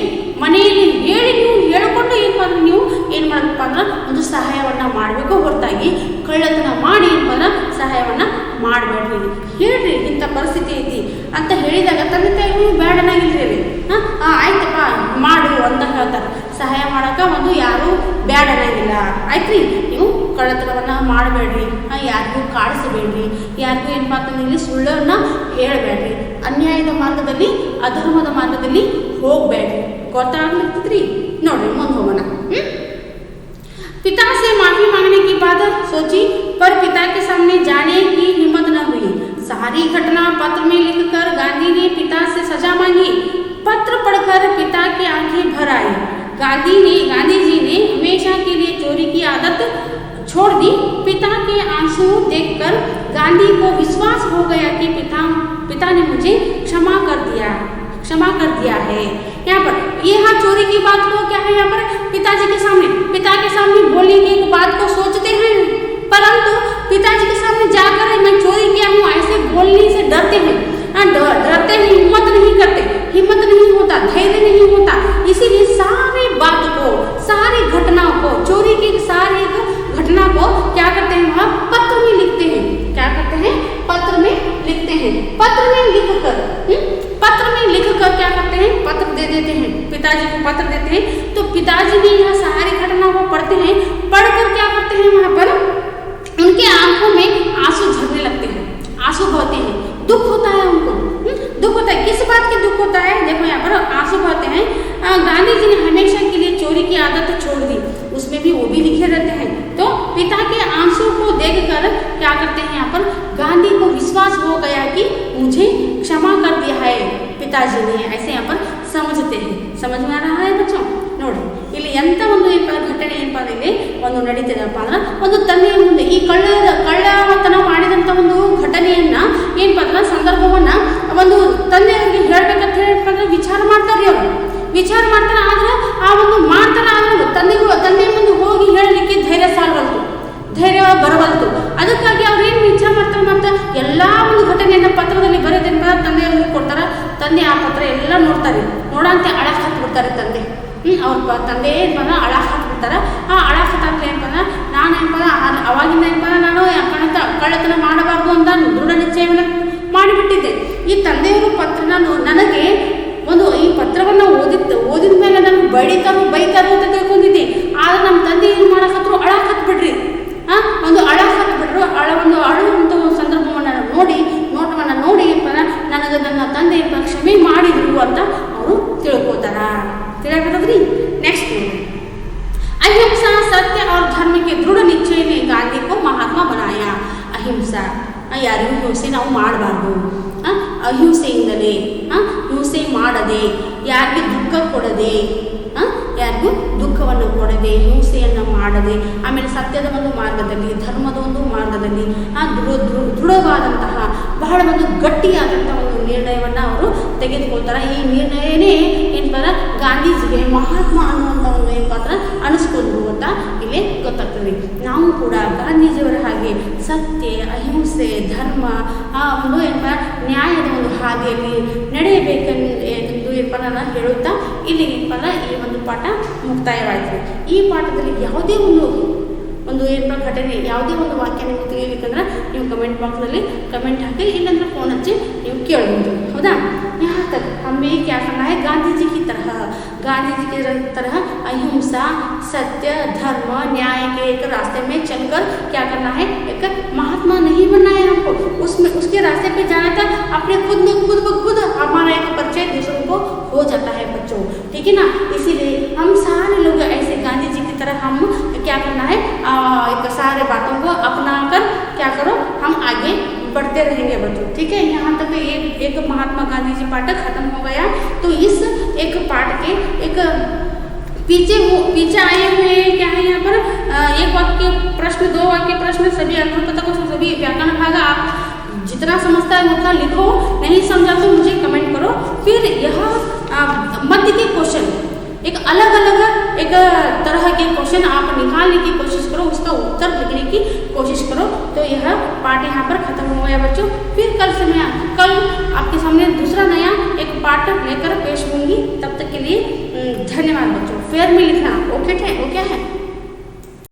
ನೀವು ಹೇಳಿಕೊಂಡು ಏನಪ್ಪ ಅಂದ್ರೆ ನೀವು ಏನು ಮಾಡಬೇಕಪ್ಪ ಅಂದ್ರೆ ಒಂದು ಸಹಾಯವನ್ನು ಮಾಡಬೇಕು, ಹೊರತಾಗಿ ಕಳ್ಳತನ ಮಾಡಿ ಏನಪ್ಪ ಅಂದ್ರೆ ಸಹಾಯವನ್ನು ಮಾಡಬೇಡ್ರಿ. ಹೇಳ್ರಿ ಇಂಥ ಪರಿಸ್ಥಿತಿ ಐತಿ ಅಂತ ಹೇಳಿದಾಗ ತಂದೆ ತಾಯಿಗಳು ಬೇಡನಾಗಿಲ್ರಿ, ಆಯ್ತಪ್ಪ ಮಾಡು ಅಂತ ಹೇಳ್ತಾರೆ. ಸಹಾಯ ಮಾಡೋಕೆ ಯಾರು ಬೇಡನಾಗಿಲ್ಲ. ಆಯ್ತ್ರಿ, ನೀವು ಕಳ್ಳತನವನ್ನು ಮಾಡಬೇಡ್ರಿ, ಯಾರಿಗೂ ಕಾಡಿಸಬೇಡ್ರಿ, ಯಾರಿಗೂ ಏನಪ್ಪ ಅಂತಂದ್ರೆ ಇಲ್ಲಿ ಸುಳ್ಳನ್ನು ಹೇಳಬೇಡ್ರಿ, ಅನ್ಯಾಯದ ಮಾರ್ಗದಲ್ಲಿ ಅಧರ್ಮದ ಮಾರ್ಗದಲ್ಲಿ ಹೋಗಬೇಡ್ರಿ. ಗೊತ್ತಾಗ್ಲಿಕ್ತದ್ರಿ? ನೋಡ್ರಿ ಮುಂದೆ ಹೋಗೋಣ. पिता से माफी मांगने की बात सोची, पर पिता के सामने जाने की हिम्मत न हुई। सारी घटना पत्र में लिखकर गांधी ने पिता से सजा मांगी। पत्र पढ़कर पिता की आंखें भर आई। गांधी जी ने हमेशा के लिए चोरी की आदत छोड़ दी। पिता के आंसू देखकर गांधी को विश्वास हो गया कि पिता ने मुझे क्षमा कर दिया है। यहाँ पर चोरी की बात को क्या है, यहाँ पर पिता के सामने बोलने की एक बात को सोचते हैं, परंतु पिताजी के सामने जाकर मैं चोरी किया हूँ ऐसे बोलने से डरते हैं, हिम्मत नहीं करते, हिम्मत नहीं होता, धैर्य नहीं होता। इसीलिए सारी घटना को, चोरी की सारी घटना को क्या करते हैं, वहाँ पत्र में लिखते हैं। क्या करते हैं? पत्र में लिखते हैं। पत्र में लिखकर क्या करते हैं, पत्र दे देते हैं, पिताजी को पत्र देते हैं। तो पिताजी भी यह सारी घटना को पढ़ते हैं, पढ़कर क्या करते हैं, वहाँ पर उनके आंखों में आंसू झरने लगते हैं, आंसू बहते हैं, दुख होता है उनको। दुख होता है, किस बात के दुख होता है? देखो यहाँ पर आंसू बहते हैं। गांधी जी ने हमेशा के लिए चोरी की आदत छोड़ दी, उसमें भी वो भी लिखे रहते हैं। तो पिता के आंसू को देखकर क्या करते हैं यहाँ पर, गांधी को विश्वास हो गया कि मुझे क्षमा कर दिया है पिताजी ने, ऐसे यहाँ पर समझते हैं। समझ में आ रहा है बच्चों? ನೋಡಿ ಇಲ್ಲಿ ಎಂಥ ಒಂದು ಘಟನೆ ಏನಪ್ಪ ಅಂದರೆ ಒಂದು ನಡೀತಿದೆಪ್ಪ ಅಂದ್ರೆ ಒಂದು ತಂದೆಯ ಮುಂದೆ ಈ ಕಳ್ಳತನ ಮಾಡಿದಂಥ ಒಂದು ಘಟನೆಯನ್ನ ಏನಪ್ಪ ಅಂದ್ರೆ ಸಂದರ್ಭವನ್ನ ಒಂದು ತಂದೆಯವರಿಗೆ ಹೇಳ್ಬೇಕಂತ ಹೇಳಪ್ಪ ಅಂದ್ರೆ ವಿಚಾರ ಮಾಡ್ತಾರೆ ಅವರು, ವಿಚಾರ ಮಾಡ್ತಾರೆ. ಆದ್ರೆ ಆ ಒಂದು ಮಾಡ್ತಾರೆ, ಆದ್ರೆ ತಂದೆಯ ಮುಂದೆ ಹೋಗಿ ಹೇಳಲಿಕ್ಕೆ ಧೈರ್ಯ ಸಾಲವಲ್ತು, ಧೈರ್ಯ ಬರವಲ್ತು. ಅದಕ್ಕಾಗಿ ಅವ್ರು ಏನು ವಿಚಾರ ಮಾಡ್ತಾರೆ, ಮತ್ತೆ ಎಲ್ಲ ಒಂದು ಘಟನೆಯನ್ನು ಪತ್ರದಲ್ಲಿ ಬರೆದೇನಪ್ಪ ತಂದೆಯವ್ರಿಗೆ ಕೊಡ್ತಾರೆ. ತಂದೆ ಆ ಪತ್ರ ಎಲ್ಲ ನೋಡ್ತಾರೆ, ನೋಡಂತೆ ಅಳಕ್ಕೆ ಹತ್ಬಿಡ್ತಾರೆ ತಂದೆ. ಅವ್ರ ತಂದೆ ಏನಪ್ಪ ಅಳಕ್ಕೆ ಹಾಕ್ಬಿಡ್ತಾರೆ. ಆ ಅಳಕ್ಕೆ ಹತ್ತಾಕ್ಲೆ ಏನಪ್ಪ ನಾನು ಏನಪ್ಪ ಅವಾಗಿಂದ ಏನಪ್ಪ ನಾನು ಕಳ್ಳತನ ಮಾಡಬಾರ್ದು ಅಂತ ದೃಢ ನಿಶ್ಚಯವನ್ನು ಮಾಡಿಬಿಟ್ಟಿದ್ದೆ. ಈ ತಂದೆಯವರು ಪತ್ರನ ನನಗೆ ಒಂದು ಈ ಪತ್ರವನ್ನು ಓದಿದ ಮೇಲೆ ನನಗೆ ಬೈತಾರು ಅಂತ ತಿಳ್ಕೊಂಡಿದ್ದೆ. ಆದರೆ ನಮ್ಮ ತಂದೆ ಏನು ಮಾಡಕತ್ರು, ಅಳಕ್ಕೆ ಹತ್ಬಿಡ್ರಿ, ಒಂದು ಅಳಕ್ಕೆ ಹತ್ಬಿಟ್ರು. ಒಂದು ಅಳುವಂಥ ಒಂದು ಸಂದರ್ಭವನ್ನು ನೋಟವನ್ನು ನೋಡಿ ಏನಪ್ಪ ನನಗೆ ನನ್ನ ತಂದೆ ಕ್ಷಮೆ ಮಾಡಿದ್ರು ಅಂತ ಅವರು ತಿಳ್ಕೊತಾರ. ತಿಳಿಯಾಕತ್ತದ್ರಿ? ನೆಕ್ಸ್ಟ್ अहिंसा सत्य और धर्म के दृढ़ निश्चय ने गांधी को महात्मा बनाया. अहिंसा ಯಾರಿಗೂ ಹಿಂಸೆ ನಾವು ಮಾಡಬಾರ್ದು, ಅಹಿಂಸೆಯಿಂದಲೇ ಹಿಂಸೆ ಮಾಡದೆ, ಯಾರಿಗೆ ದುಃಖ ಕೊಡದೆ, ಯಾರಿಗೂ ದುಃಖವನ್ನು ಕೊಡದೆ, ಹಿಂಸೆಯನ್ನು ಮಾಡದೆ, ಆಮೇಲೆ ಸತ್ಯದ ಒಂದು ಮಾರ್ಗದಲ್ಲಿ, ಧರ್ಮದ ಒಂದು ಮಾರ್ಗದಲ್ಲಿ ದೃಢವಾದಂತಹ ಬಹಳ ಒಂದು ಗಟ್ಟಿಯಾದಂಥ ಒಂದು ನಿರ್ಣಯವನ್ನು ಅವರು ತೆಗೆದುಕೊಳ್ತಾರೆ. ಈ ನಿರ್ಣಯನೇ ಏನಪ್ಪ ಗಾಂಧೀಜಿಗೆ ಮಹಾತ್ಮ ಅನ್ನುವಂಥ ಒಂದು ಏನಪ್ಪ ಅಂದ್ರೆ ಅನಿಸ್ಕೊಂಡ್ರು ಅಂತ ಇಲ್ಲಿ ಗೊತ್ತಾಗ್ತದೆ. ನಾವು ಕೂಡ ಗಾಂಧೀಜಿಯವರ ಹಾಗೆ ಸತ್ಯ, ಅಹಿಂಸೆ, ಧರ್ಮ ಒಂದು ಏನಪ್ಪ ನ್ಯಾಯದ ಒಂದು ಹಾದಿಯಲ್ಲಿ ನಡೆಯಬೇಕೆಂದು ಏನಪ್ಪ ನಾನು ಹೇಳುತ್ತಾ ಇಲ್ಲಿ ಏನಪ್ಪ ಈ ಒಂದು ಪಾಠ ಮುಕ್ತಾಯವಾಯಿತು. ಈ ಪಾಠದಲ್ಲಿ ಯಾವುದೇ ಒಂದು ಏನಪ್ಪ ಘಟನೆ, ಯಾವುದೇ ಒಂದು ವಾಕ್ಯ ನಿಮಗೆ ತಿಳಿಯಲಿಕ್ಕಂದ್ರೆ ನೀವು ಕಮೆಂಟ್ ಬಾಕ್ಸಲ್ಲಿ ಕಮೆಂಟ್ ಹಾಕಿ, ಇಲ್ಲಾಂದ್ರೆ ಫೋನ್ ಹಚ್ಚಿ ನೀವು ಕೇಳ್ಬೋದು. ಹೌದಾ? यहाँ तक हमें क्या करना है, गांधी जी की तरह अहिंसा, सत्य, धर्म, न्याय के एक रास्ते में चलकर क्या करना है, एक महात्मा नहीं बनना है हमको, उसके रास्ते पे जाना था। अपने खुद हमारा एक परिचय दूसरों को हो जाता है बच्चों, ठीक है ना? इसीलिए हम सारे लोग ऐसे गांधी जी की तरह हम क्या करना है, एक सारे बातों को अपना कर क्या करो, हम आगे बढ़ते रहेंगे बच्चों, ठीक है? यहाँ तक एक महात्मा गांधी जी पाठ खत्म हो गया। तो इस एक पाठ के एक पीछे आए हुए क्या है यहाँ पर, एक वाक्य प्रश्न, 2 वाक्य प्रश्न, सभी अनुपतक, सभी व्याकरण भाग आप जितना समझता है उतना लिखो, नहीं समझा तो मुझे कमेंट करो। फिर यह मध्य के क्वेश्चन, एक अलग एक तरह के क्वेश्चन आप निकालने की कोशिश करो, उसका उत्तर लिखने की कोशिश करो। तो यह पाठ यहाँ पर खत्म हो गया बच्चों। फिर कल आपके सामने दूसरा नया एक पाठ लेकर पेश होंगी। तब तक के लिए धन्यवाद बच्चों। फेयर में लिखना ओके है?